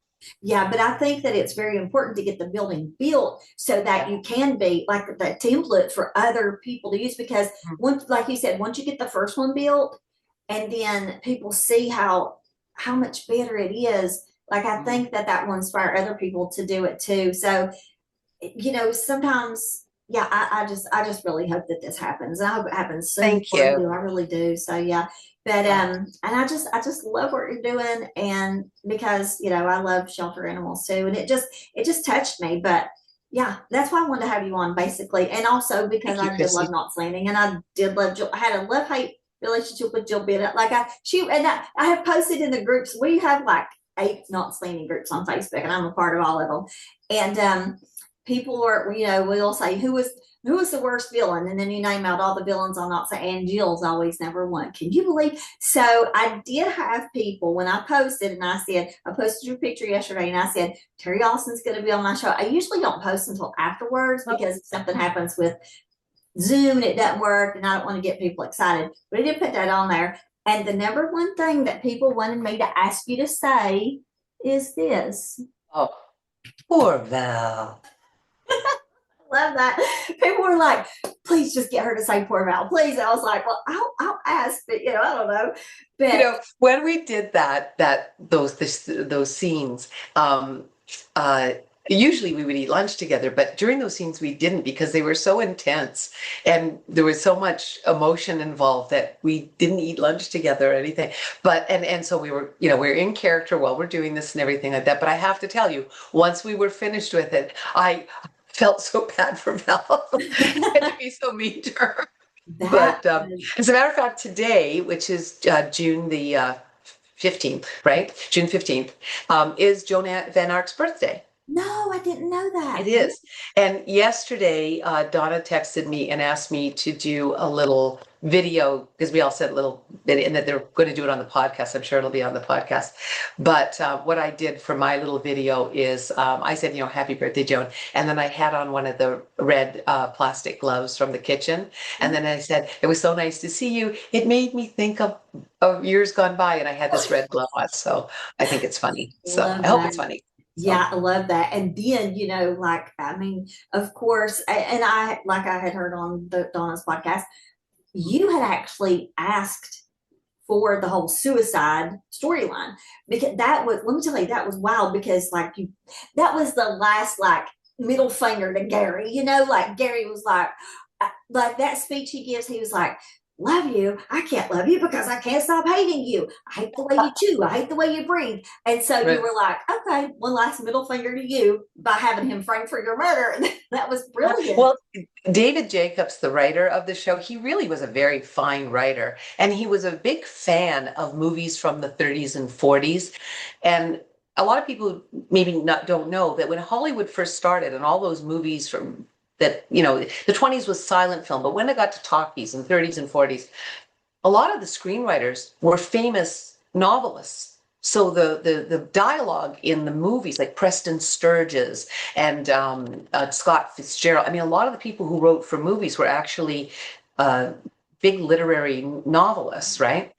[SPEAKER 1] Yeah, but I think that it's very important to get the building built so that you can be like the template for other people to use. Because once, like you said, once you get the first one built, and then people see how much better it is, like I think that will inspire other people to do it too. So, sometimes, yeah, I just really hope that this happens. I hope it happens soon
[SPEAKER 2] Thank
[SPEAKER 1] for
[SPEAKER 2] you.
[SPEAKER 1] you. I really do. So yeah. But and I just love what you're doing, and because I love shelter animals too, and it just touched me. But yeah, that's why I wanted to have you on basically, and also because
[SPEAKER 2] Thank you,
[SPEAKER 1] I did love
[SPEAKER 2] Christy.
[SPEAKER 1] Knots Landing, and I did love Jill. I had a love hate relationship with Jill Bennett. Like I have posted in the groups. We have like 8 Knots Landing groups on Facebook, and I'm a part of all of them. And people are, we'll say who was the worst villain, and then you name out all the villains on Knots, and Jill's always number one. Can you believe? So I did have people when I posted, and I posted your picture yesterday, and I said Teri Austin's going to be on my show. I usually don't post until afterwards because if something happens with Zoom and it doesn't work, and I don't want to get people excited. But I did put that on there. And the number one thing that people wanted me to ask you to say is this.
[SPEAKER 2] Oh, poor Val.
[SPEAKER 1] Love that. People were like, please just get her to say poor Val, please. And I was like, well, I'll ask, but I don't know. But
[SPEAKER 2] when we did those scenes, usually we would eat lunch together, but during those scenes we didn't because they were so intense and there was so much emotion involved that we didn't eat lunch together or anything. But and so we were, we're in character while we're doing this and everything like that. But I have to tell you, once we were finished with it, I felt so bad for Val and to be so mean to her. But as a matter of fact, today, which is June the 15th, right? June 15th, is Joan Van Ark's birthday.
[SPEAKER 1] No, I didn't know that.
[SPEAKER 2] It is. And yesterday, Donna texted me and asked me to do a little video because we all said a little bit and that they're going to do it on the podcast. I'm sure it'll be on the podcast. But what I did for my little video is I said, happy birthday, Joan. And then I had on one of the red plastic gloves from the kitchen. And then I said, it was so nice to see you. It made me think of years gone by. And I had this red glove on. So I think it's funny. So I hope it's funny.
[SPEAKER 1] Yeah, I love that. And then, of course, and I had heard on Donna's podcast, you had actually asked for the whole suicide storyline because let me tell you, that was wild because that was the last middle finger to Gary, Gary was like that speech he gives, he was like, love you. I can't love you because I can't stop hating you. I hate the way you chew. I hate the way you breathe. And so you were like, okay, one last middle finger to you by having him framed for your murder. And that was brilliant.
[SPEAKER 2] Well, David Jacobs, the writer of the show, he really was a very fine writer. And he was a big fan of movies from the 30s and 40s. And a lot of people maybe don't know that when Hollywood first started and all those movies from that, the 20s was silent film, but when it got to talkies in the 30s and 40s, a lot of the screenwriters were famous novelists. So the dialogue in the movies, like Preston Sturges and Scott Fitzgerald, a lot of the people who wrote for movies were actually big literary novelists, right?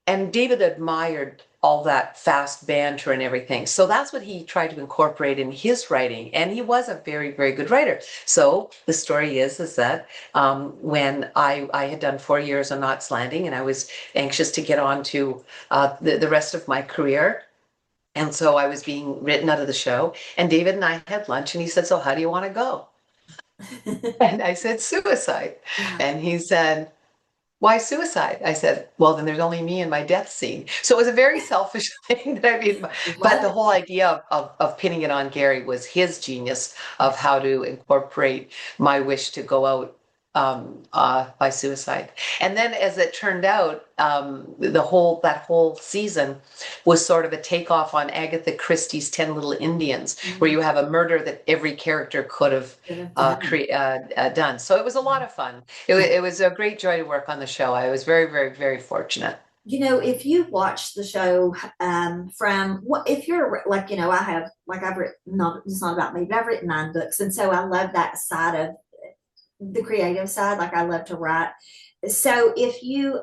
[SPEAKER 2] And David admired all that fast banter and everything. So that's what he tried to incorporate in his writing. And he was a very, very good writer. So the story is that when I had done 4 years on Knots Landing and I was anxious to get on to the rest of my career. And so I was being written out of the show. And David and I had lunch and he said, so how do you want to go? And I said, suicide. And he said, why suicide? I said, well, then there's only me and my death scene. So it was a very selfish thing that I mean, but the whole idea of pinning it on Gary was his genius of how to incorporate my wish to go out by suicide. And then as it turned out, that whole season was sort of a takeoff on Agatha Christie's 10 Little Indians, where you have a murder that every character could have done. So it was a lot of fun. It was a great joy to work on the show. I was very, very, very fortunate.
[SPEAKER 1] If you watch the show, from what, if you're like, I have, like, I've written, not, it's not about me, but I've written 9 books. And so I love that side of the creative side. Like, I love to write. So if you,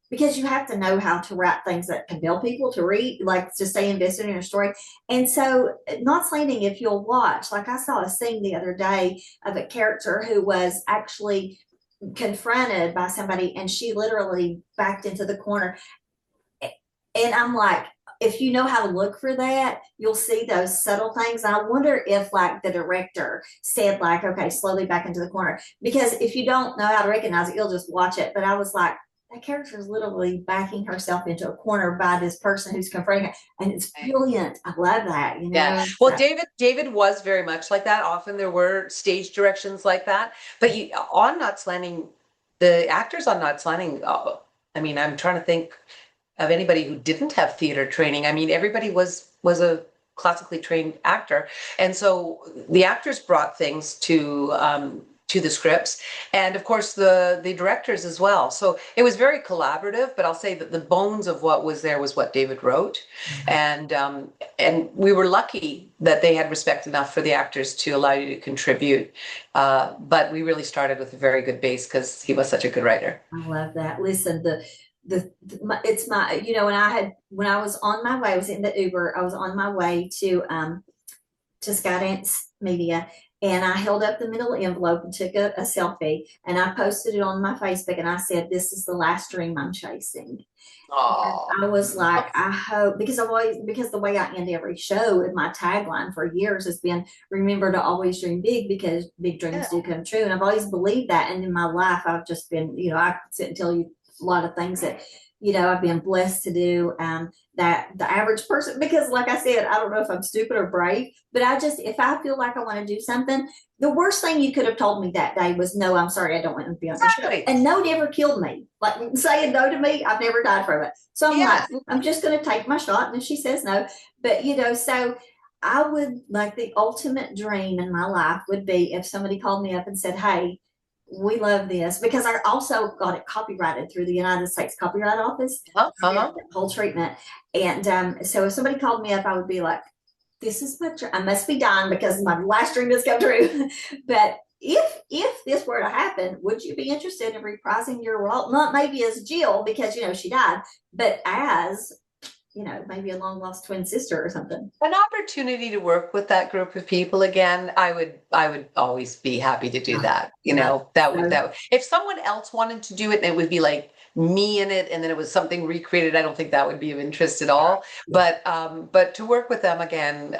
[SPEAKER 1] because you have to know how to write things that compel people to read, like to stay invested in your story. And so, not slating, if you'll watch, like, I saw a scene the other day of a character who was actually confronted by somebody, and she literally backed into the corner. And I'm like, if you know how to look for that, you'll see those subtle things. And I wonder if, like, the director said, like, okay, slowly back into the corner, because if you don't know how to recognize it, you'll just watch it. But I was like, that character is literally backing herself into a corner by this person who's confronting her, and it's brilliant. I love that.
[SPEAKER 2] Yeah. Well, David was very much like that. Often there were stage directions like that, but on Not Slanting, the actors on Not Slanting, I mean, I'm trying to think of anybody who didn't have theater training. I mean, everybody was a classically trained actor, and so the actors brought things to the scripts, and of course the directors as well. So it was very collaborative, but I'll say that the bones of what was there was what David wrote. And we were lucky that they had respect enough for the actors to allow you to contribute. But we really started with a very good base because he was such a good writer.
[SPEAKER 1] I love that. Listen, it's my, when I was on my way, I was in the Uber, I was on my way to Skydance Media, and I held up the middle envelope and took a selfie, and I posted it on my Facebook, and I said, "This is the last dream I'm chasing."
[SPEAKER 2] Oh,
[SPEAKER 1] I was like, I hope, because the way I end every show, and my tagline for years has been, remember to always dream big, because big dreams do come true. And I've always believed that. And in my life, I've just been, I could sit and tell you a lot of things that, I've been blessed to do, that the average person, because like I said, I don't know if I'm stupid or brave, but if I feel like I want to do something, the worst thing you could have told me that day was, no, I'm sorry, I don't want to be on the show. And no never killed me. Like, saying no to me, I've never died from it. So I'm like, I'm just going to take my shot. And if she says no, but so I would, like, the ultimate dream in my life would be if somebody called me up and said, hey, we love this, because I also got it copyrighted through the United States Copyright Office, the whole treatment. And so if somebody called me up, I would be like, this is I must be dying because my last dream has come true. But if this were to happen, would you be interested in reprising your role? Not maybe as Jill, because, she died, but as, maybe a long lost twin sister or something.
[SPEAKER 2] An opportunity to work with that group of people again, I would always be happy to do that. That would if someone else wanted to do it and it would be like me in it, and then it was something recreated, I don't think that would be of interest at all. But to work with them again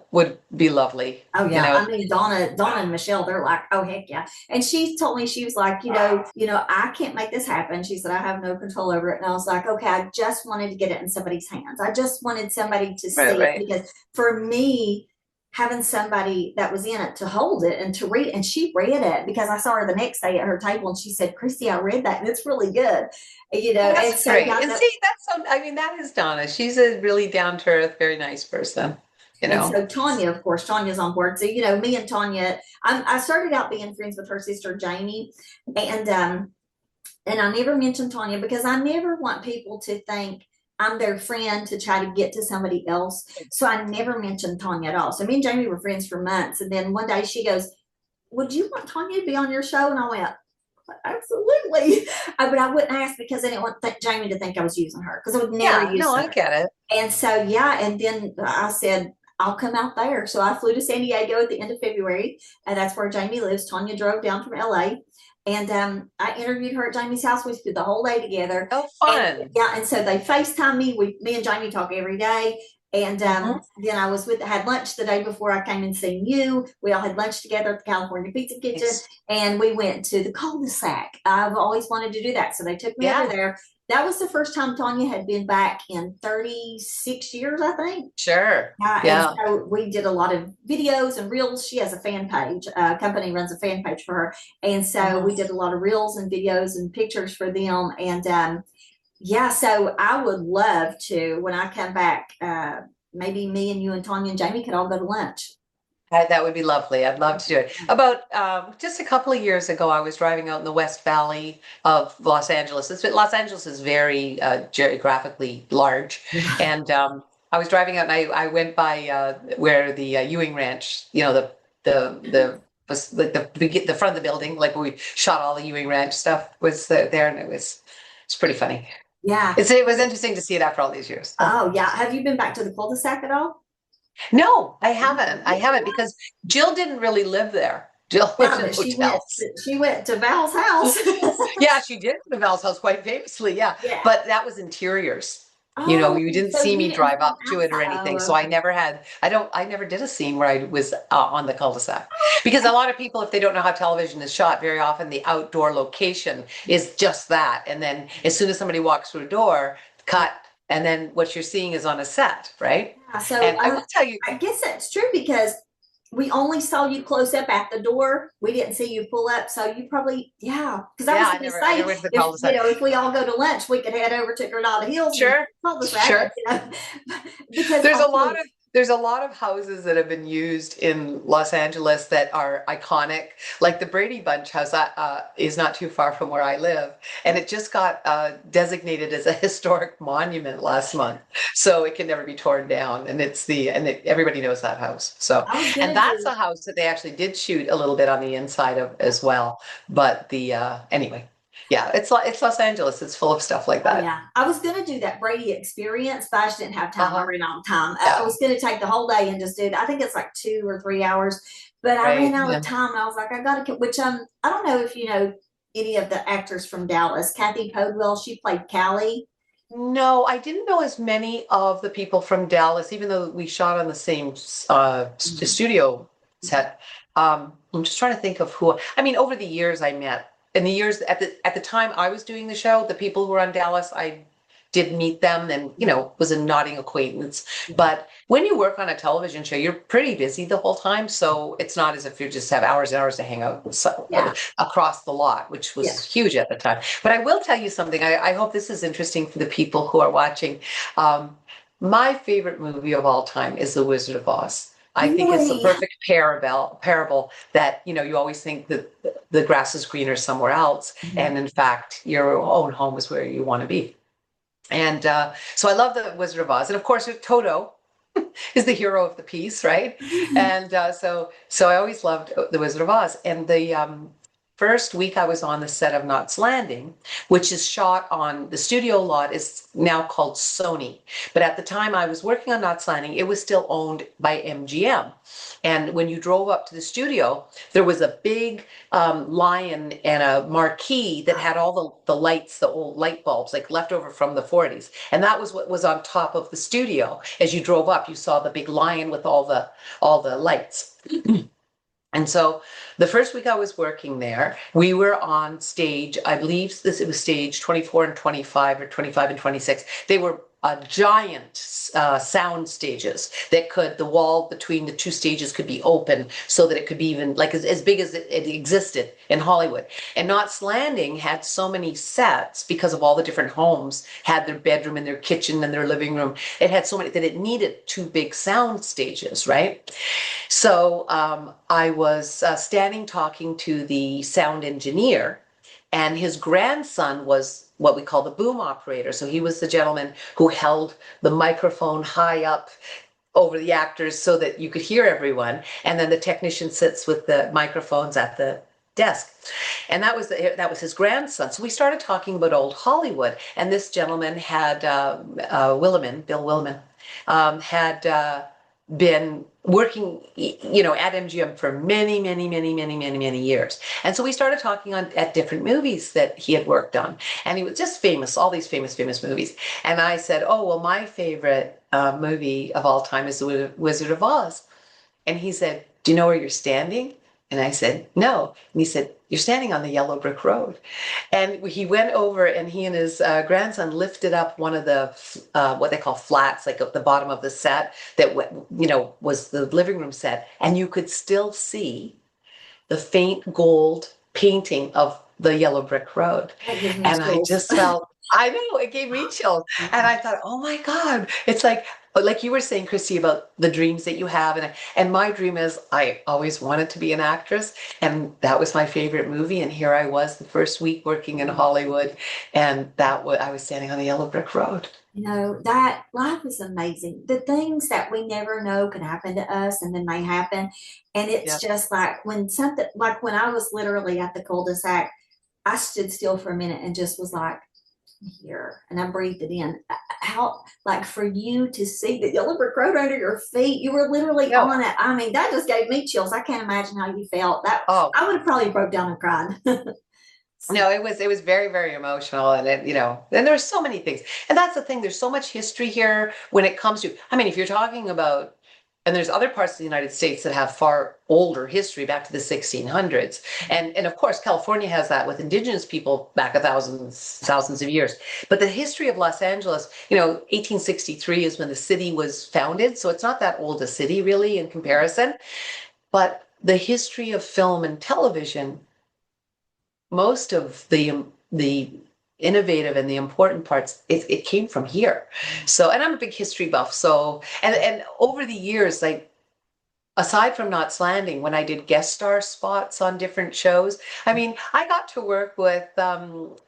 [SPEAKER 2] would be lovely.
[SPEAKER 1] Oh yeah. I mean, Donna and Michelle, they're like, oh heck yeah. And she told me, she was like, I can't make this happen. She said, I have no control over it. And I was like, okay, I just wanted to get it in somebody's hands. I just wanted somebody to see it, because for me, having somebody that was in it to hold it and to read it, and she read it, because I saw her the next day at her table, and she said, Christy, I read that and it's really good.
[SPEAKER 2] That's
[SPEAKER 1] and so
[SPEAKER 2] great. And see, that is Donna. She's a really down to earth, very nice person.
[SPEAKER 1] And so Tanya, of course, Tanya's on board. So, me and Tanya, I started out being friends with her sister, Jamie. And I never mentioned Tanya, because I never want people to think I'm their friend to try to get to somebody else. So I never mentioned Tanya at all. So me and Jamie were friends for months. And then one day she goes, would you want Tanya to be on your show? And I went, absolutely. But I wouldn't ask, because I didn't want Jamie to think I was using her, because I would never use her.
[SPEAKER 2] I get it.
[SPEAKER 1] And so, and then I said, I'll come out there. So I flew to San Diego at the end of February, and that's where Jamie lives. Tanya drove down from LA, and I interviewed her at Jamie's house. We spent the whole day together.
[SPEAKER 2] Oh, fun.
[SPEAKER 1] And so they FaceTime me. Me and Jamie talk every day. And
[SPEAKER 2] Mhm.
[SPEAKER 1] then I was had lunch the day before I came and seen you. We all had lunch together at the California Pizza Kitchen,
[SPEAKER 2] Nice.
[SPEAKER 1] and we went to the cul-de-sac. I've always wanted to do that, so they took me over
[SPEAKER 2] Yeah,
[SPEAKER 1] there. That was the first time Tanya had been back in 36 years, I think.
[SPEAKER 2] sure.
[SPEAKER 1] And
[SPEAKER 2] Yeah.
[SPEAKER 1] so we did a lot of videos and reels. She has a fan page. Company runs a fan page for her, and so
[SPEAKER 2] Mhm.
[SPEAKER 1] we did a lot of reels and videos and pictures for them. And yeah, so I would love to when I come back. Maybe me and you and Tanya and Jamie could all go to lunch.
[SPEAKER 2] That would be lovely. I'd love to do it. About just a couple of years ago, I was driving out in the West Valley of Los Angeles. Los Angeles is very geographically large,
[SPEAKER 1] Yeah.
[SPEAKER 2] and I was driving out, and I went by where the Ewing Ranch, the front of the building, like where we shot all the Ewing Ranch stuff, was there, and it's pretty funny.
[SPEAKER 1] Yeah.
[SPEAKER 2] It was interesting to see it after all these years.
[SPEAKER 1] Oh, yeah. Have you been back to the cul-de-sac at all?
[SPEAKER 2] No, I
[SPEAKER 1] Oh,
[SPEAKER 2] haven't. I
[SPEAKER 1] yeah.
[SPEAKER 2] haven't because Jill didn't really live there. Jill lived
[SPEAKER 1] Yeah,
[SPEAKER 2] in
[SPEAKER 1] but she went.
[SPEAKER 2] hotels.
[SPEAKER 1] She went to Val's house.
[SPEAKER 2] Yeah, she did go to Val's house quite famously. Yeah,
[SPEAKER 1] Yeah.
[SPEAKER 2] but that was interiors.
[SPEAKER 1] Oh,
[SPEAKER 2] You didn't
[SPEAKER 1] so
[SPEAKER 2] see
[SPEAKER 1] you
[SPEAKER 2] me
[SPEAKER 1] didn't
[SPEAKER 2] drive
[SPEAKER 1] film
[SPEAKER 2] up to it or
[SPEAKER 1] outside?
[SPEAKER 2] anything.
[SPEAKER 1] Oh,
[SPEAKER 2] So I
[SPEAKER 1] okay.
[SPEAKER 2] never had, I never did a scene where I was on the cul-de-sac. Because a lot of people, if they don't know how television is shot, very often the outdoor location is just that. And then as soon as somebody walks through a door,
[SPEAKER 1] Yeah.
[SPEAKER 2] cut, and then what you're seeing is on a set, right?
[SPEAKER 1] Yeah. So
[SPEAKER 2] And I will tell you,
[SPEAKER 1] I guess that's true because we only saw you close up at the door. We didn't see you pull up. So you probably, yeah. Because I
[SPEAKER 2] yeah,
[SPEAKER 1] was going to
[SPEAKER 2] I
[SPEAKER 1] say,
[SPEAKER 2] never went to the
[SPEAKER 1] if
[SPEAKER 2] cul-de-sac.
[SPEAKER 1] if we all go to lunch, we could head over to Granada Hills and
[SPEAKER 2] Sure,
[SPEAKER 1] cul-de-sac,
[SPEAKER 2] sure.
[SPEAKER 1] because
[SPEAKER 2] There's a lot
[SPEAKER 1] also,
[SPEAKER 2] of there's a lot of houses that have been used in Los Angeles that are iconic. Like the Brady Bunch house is not too far from where I live, and it just got designated as a historic monument last month, so it can never be torn down. And everybody knows that house. So,
[SPEAKER 1] I was
[SPEAKER 2] and
[SPEAKER 1] going to
[SPEAKER 2] that's
[SPEAKER 1] do.
[SPEAKER 2] a house that they actually did shoot a little bit on the inside of as well. But the anyway, yeah, it's Los Angeles. It's full of stuff like
[SPEAKER 1] Oh
[SPEAKER 2] that.
[SPEAKER 1] yeah, I was going to do that Brady experience, but I just didn't have time. I
[SPEAKER 2] Uh-huh.
[SPEAKER 1] ran out of time. I
[SPEAKER 2] Yeah.
[SPEAKER 1] was going to take the whole day and just do it. I think it's like 2 or 3 hours, but I ran
[SPEAKER 2] Right.
[SPEAKER 1] out
[SPEAKER 2] Yeah.
[SPEAKER 1] of time. And I was like, I got to. Which I don't know if you know any of the actors from Dallas. Kathy Podwell, she played Callie.
[SPEAKER 2] No, I didn't know as many of the people from Dallas, even though we shot on the same studio set. I'm just trying to think of who. I mean, over the years I met. In the years at the time I was doing the show, the people who were on Dallas, I did meet them and was a nodding acquaintance. But when you work on a television show, you're pretty busy the whole time, so it's not as if you just have hours and hours to hang out
[SPEAKER 1] Yeah,
[SPEAKER 2] across the lot, which
[SPEAKER 1] yeah.
[SPEAKER 2] was huge at the time. But I will tell you something. I hope this is interesting for the people who are watching. Um, my favorite movie of all time is The Wizard of Oz. I think it's the
[SPEAKER 1] Really?
[SPEAKER 2] perfect parable that, you always think that the grass is greener somewhere else.
[SPEAKER 1] Mhm.
[SPEAKER 2] And in fact, your own home is where you want to be. And so I love The Wizard of Oz. And of course, Toto is the hero of the piece, right? And so I always loved The Wizard of Oz. And the first week I was on the set of Knots Landing, which is shot on the studio lot, is now called Sony. But at the time I was working on Knots Landing, it was still owned by MGM. And when you drove up to the studio, there was a big lion and a marquee that had all the lights, the old light bulbs, like left over from the 40s. And that was what was on top of the studio. As you drove up, you saw the big lion with all the lights. And so the first week I was working there, we were on stage, I believe it was stage 24 and 25 or 25 and 26. They were giant sound stages that the wall between the two stages could be open so that it could be even like as big as it existed in Hollywood. And Knots Landing had so many sets because of all the different homes had their bedroom and their kitchen and their living room. It had so many that it needed two big sound stages, right? So I was standing talking to the sound engineer, and his grandson was what we call the boom operator. So he was the gentleman who held the microphone high up over the actors so that you could hear everyone. And then the technician sits with the microphones at the desk. And that was his grandson. So we started talking about old Hollywood. And this gentleman had Bill Williman, had been working, at MGM for many, many, many, many, many, many years. And so we started talking at different movies that he had worked on. And he was just famous, all these famous, famous movies. And I said, oh, well, my favorite movie of all time is The Wizard of Oz. And he said, do you know where you're standing? And I said, no. And he said, you're standing on the yellow brick road. And he went over and he and his grandson lifted up one of the, what they call flats, like at the bottom of the set that, was the living room set. And you could still see the faint gold painting of the yellow brick road.
[SPEAKER 1] That gives me
[SPEAKER 2] And I
[SPEAKER 1] chills.
[SPEAKER 2] just felt, I know, it gave me chills. And I thought, oh my God, it's like you were saying, Christy, about the dreams that you have. And my dream is I always wanted to be an actress. And that was my favorite movie. And here I was the first week working in Hollywood. And I was standing on the yellow brick road.
[SPEAKER 1] That life is amazing. The things that we never know can happen to us and then they happen. And it's
[SPEAKER 2] Yeah.
[SPEAKER 1] just like like when I was literally at the cul-de-sac, I stood still for a minute and just was like, here, and I breathed it in. How, like, for you to see the yellow brick road under your feet, you were literally
[SPEAKER 2] No.
[SPEAKER 1] on it. I mean, that just gave me chills. I can't imagine how you felt. That
[SPEAKER 2] Oh,
[SPEAKER 1] I would have probably broke down and cried.
[SPEAKER 2] no, it was very, very emotional. And and there's so many things. And that's the thing. There's so much history here when it comes to, I mean, if you're talking about, and there's other parts of the United States that have far older history back to the 1600s. And of course, California has that with indigenous people back thousands of years. But the history of Los Angeles, 1863 is when the city was founded. So it's not that old a city really in comparison. But the history of film and television, most of the innovative and the important parts, it came from here. So, and I'm a big history buff. So, and over the years, like aside from Knots Landing, when I did guest star spots on different shows, I mean, I got to work with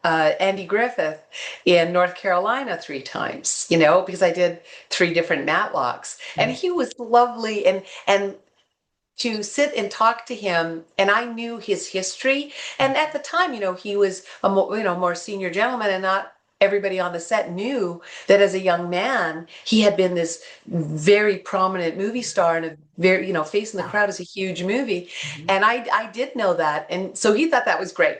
[SPEAKER 2] Andy Griffith in North Carolina 3 times, because I did 3 different Matlocks, and he was lovely, and to sit and talk to him, and I knew his history. And at the time, he was a more senior gentleman, and not everybody on the set knew that as a young man, he had been this very prominent movie star and a very, Face in the Crowd is a huge movie. And I did know that. And so he thought that was great.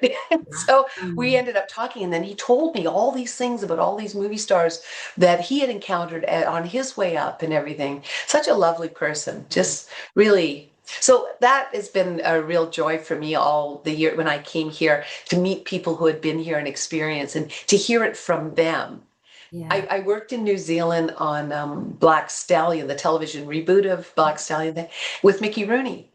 [SPEAKER 2] So we ended up talking, and then he told me all these things about all these movie stars that he had encountered on his way up and everything. Such a lovely person, just really. So that has been a real joy for me all the year when I came here to meet people who had been here and experience and to hear it from them.
[SPEAKER 1] Yeah.
[SPEAKER 2] I worked in New Zealand on Black Stallion, the television reboot of Black Stallion, with Mickey Rooney.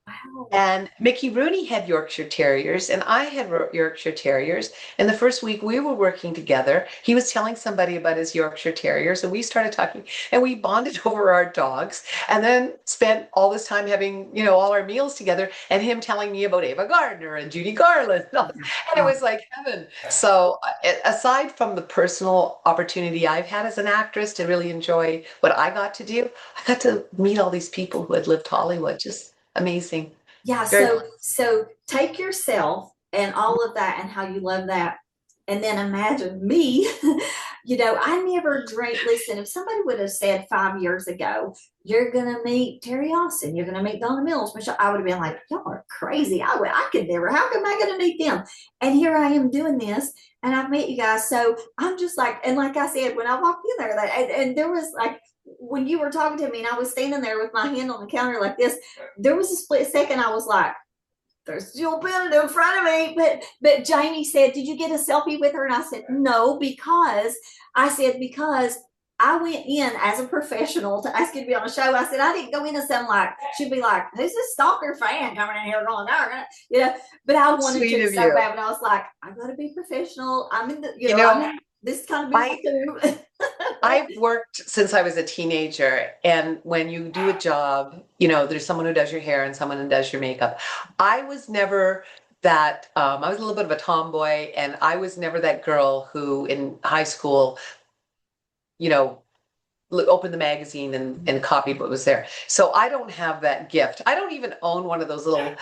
[SPEAKER 1] Wow.
[SPEAKER 2] And Mickey Rooney had Yorkshire Terriers, and I had Yorkshire Terriers. And the first week we were working together, he was telling somebody about his Yorkshire Terriers, and we started talking, and we bonded over our dogs, and then spent all this time having, all our meals together, and him telling me about Ava Gardner and Judy Garland. And it was like heaven. So aside from the personal opportunity I've had as an actress to really enjoy what I got to do, I got to meet all these people who had lived Hollywood. Just amazing.
[SPEAKER 1] Yeah, so take yourself and all of that and how you love that, and then imagine me. I never dreamed. Listen, if somebody would have said 5 years ago, "You're gonna meet Teri Austin, you're gonna meet Donna Mills," Michelle, I would have been like, "Y'all are crazy. I could never. How am I gonna meet them?" And here I am doing this, and I've met you guys. So I'm just like, and like I said, when I walked in there, and there was like, when you were talking to me and I was standing there with my hand on the counter like this, there was a split second I was like, there's Jill Bennett in front of me. But Jamie said, "Did you get a selfie with her?" And I said, "No," because I went in as a professional to ask you to be on a show. I said, I didn't go in as something like, she'd be like, "Who's this stalker fan coming in here going, but I wanted
[SPEAKER 2] Sweet
[SPEAKER 1] to
[SPEAKER 2] of
[SPEAKER 1] so
[SPEAKER 2] you.
[SPEAKER 1] bad. But I was like, I got to be professional. I'm in the, this kind of
[SPEAKER 2] I
[SPEAKER 1] business too.
[SPEAKER 2] I've worked since I was a teenager, and when you do a job, there's someone who does your hair and someone who does your makeup. I was never that, I was a little bit of a tomboy, and I was never that girl who in high school, you know, opened the magazine and copied what was there. So I don't have that gift. I don't even own one of those little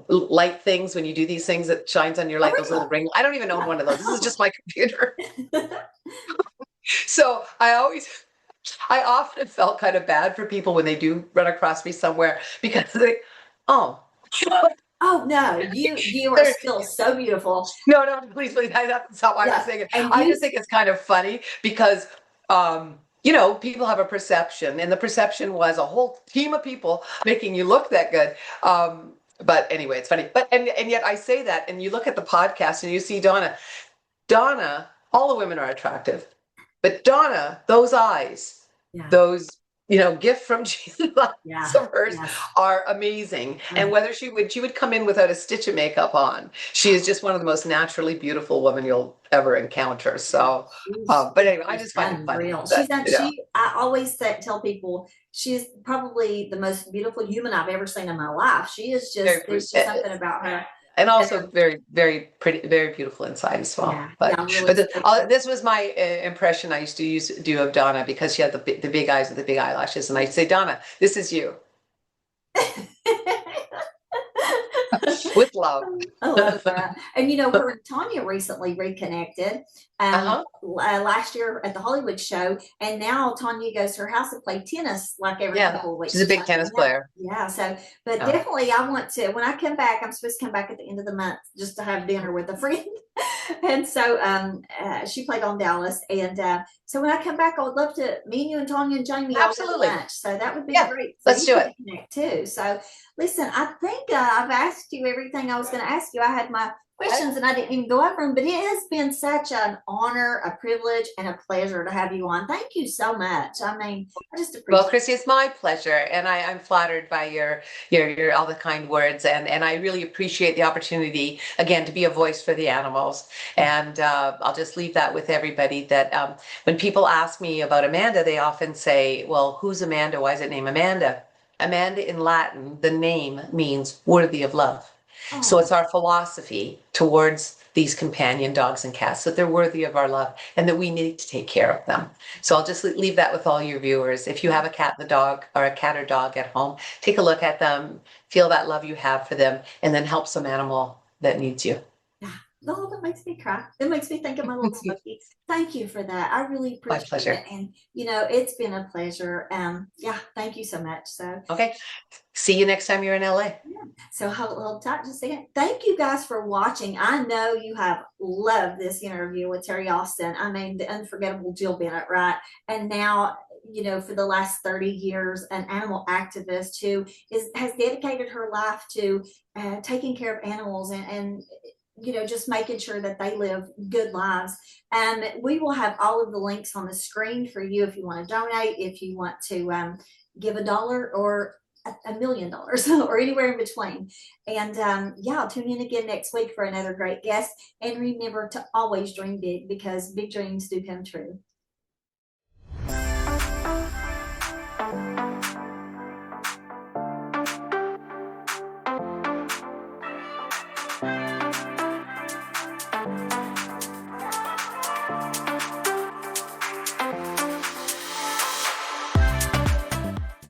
[SPEAKER 2] light things when you do these things that shines on your light, those little ring. I don't even own one of those. This is just my computer. So I always I often felt kind of bad for people when they do run across me somewhere because they, oh,
[SPEAKER 1] Oh no, you are
[SPEAKER 2] they're,
[SPEAKER 1] still so beautiful.
[SPEAKER 2] no, please, that's not why I was
[SPEAKER 1] Yeah,
[SPEAKER 2] thinking.
[SPEAKER 1] and
[SPEAKER 2] I just
[SPEAKER 1] you,
[SPEAKER 2] think it's kind of funny because, people have a perception, and the perception was a whole team of people making you look that good. But anyway, it's funny. But and yet I say that, and you look at the podcast and you see Donna. Donna, all the women are attractive, but Donna, those eyes,
[SPEAKER 1] yeah,
[SPEAKER 2] those gift from Jesus
[SPEAKER 1] yeah,
[SPEAKER 2] of hers
[SPEAKER 1] yes.
[SPEAKER 2] are amazing. And
[SPEAKER 1] Yeah.
[SPEAKER 2] whether she would come in without a stitch of makeup on, she is just one of the most naturally beautiful women you'll ever encounter.
[SPEAKER 1] Yeah,
[SPEAKER 2] So,
[SPEAKER 1] she's
[SPEAKER 2] but anyway, I
[SPEAKER 1] just
[SPEAKER 2] just find it funny
[SPEAKER 1] unreal.
[SPEAKER 2] that
[SPEAKER 1] I always tell people she's probably the most beautiful human I've ever seen in my life. She is just,
[SPEAKER 2] very,
[SPEAKER 1] there's just something about her.
[SPEAKER 2] and
[SPEAKER 1] that
[SPEAKER 2] also
[SPEAKER 1] are-
[SPEAKER 2] very, very pretty, very beautiful inside as well.
[SPEAKER 1] Yeah,
[SPEAKER 2] But
[SPEAKER 1] yeah, really
[SPEAKER 2] but
[SPEAKER 1] special.
[SPEAKER 2] this was my impression I used to do of Donna because she had the big eyes with the big eyelashes, and I say, Donna, this is you with love.
[SPEAKER 1] I love that. And her and Tanya recently reconnected
[SPEAKER 2] Uh-huh.
[SPEAKER 1] last year at the Hollywood show. And now Tanya goes to her house to play tennis like every
[SPEAKER 2] Yeah,
[SPEAKER 1] couple of weeks.
[SPEAKER 2] she's a
[SPEAKER 1] She's
[SPEAKER 2] big
[SPEAKER 1] like,
[SPEAKER 2] tennis
[SPEAKER 1] yeah,
[SPEAKER 2] player.
[SPEAKER 1] yeah. So, but
[SPEAKER 2] Yeah.
[SPEAKER 1] definitely I want to, when I come back, I'm supposed to come back at the end of the month just to have dinner with a friend. And so she played on Dallas. And so when I come back, I would love to, me and you and Tanya and Jamie all go to
[SPEAKER 2] Absolutely.
[SPEAKER 1] lunch. So that would be
[SPEAKER 2] Yeah,
[SPEAKER 1] great for
[SPEAKER 2] let's
[SPEAKER 1] you
[SPEAKER 2] do
[SPEAKER 1] to
[SPEAKER 2] it.
[SPEAKER 1] connect too. So listen, I think I've asked you everything I was going to ask you. I had my questions and I didn't even go over them, but it has been such an honor, a privilege, and a pleasure to have you on. Thank you so much. I mean, I just
[SPEAKER 2] Well,
[SPEAKER 1] appreciate
[SPEAKER 2] Christy, it's my pleasure, and I'm flattered by your all the kind words, and I really appreciate the opportunity again to be a voice for the animals. And I'll just leave that with everybody that when people ask me about Amanda, they often say, "Well, who's Amanda? Why is it named Amanda?" Amanda in Latin, the name means worthy of love. So
[SPEAKER 1] Oh,
[SPEAKER 2] it's our philosophy towards these companion dogs and cats that they're worthy of our love and that we need to take care of them. So I'll just leave that with all your viewers. If you have a cat and a dog or a cat or dog at home, take a look at them, feel that love you have for them, and then help some animal that needs you.
[SPEAKER 1] yeah. Oh, that makes me cry. It makes me think of my little Smokey. Thank you for that. I really
[SPEAKER 2] My
[SPEAKER 1] appreciate
[SPEAKER 2] pleasure.
[SPEAKER 1] it. And, it's been a pleasure. Yeah, thank you so much. So,
[SPEAKER 2] Okay. See you next time you're in LA.
[SPEAKER 1] yeah. So hold tight just a second. Thank you guys for watching. I know you have loved this interview with Teri Austin. I mean, the unforgettable Jill Bennett, right? And now, for the last 30 years, an animal activist who has dedicated her life to taking care of animals and just making sure that they live good lives. And we will have all of the links on the screen for you if you want to donate, if you want to give $1 or $1 million or anywhere in between. And yeah, tune in again next week for another great guest. And remember to always dream big because big dreams do come true.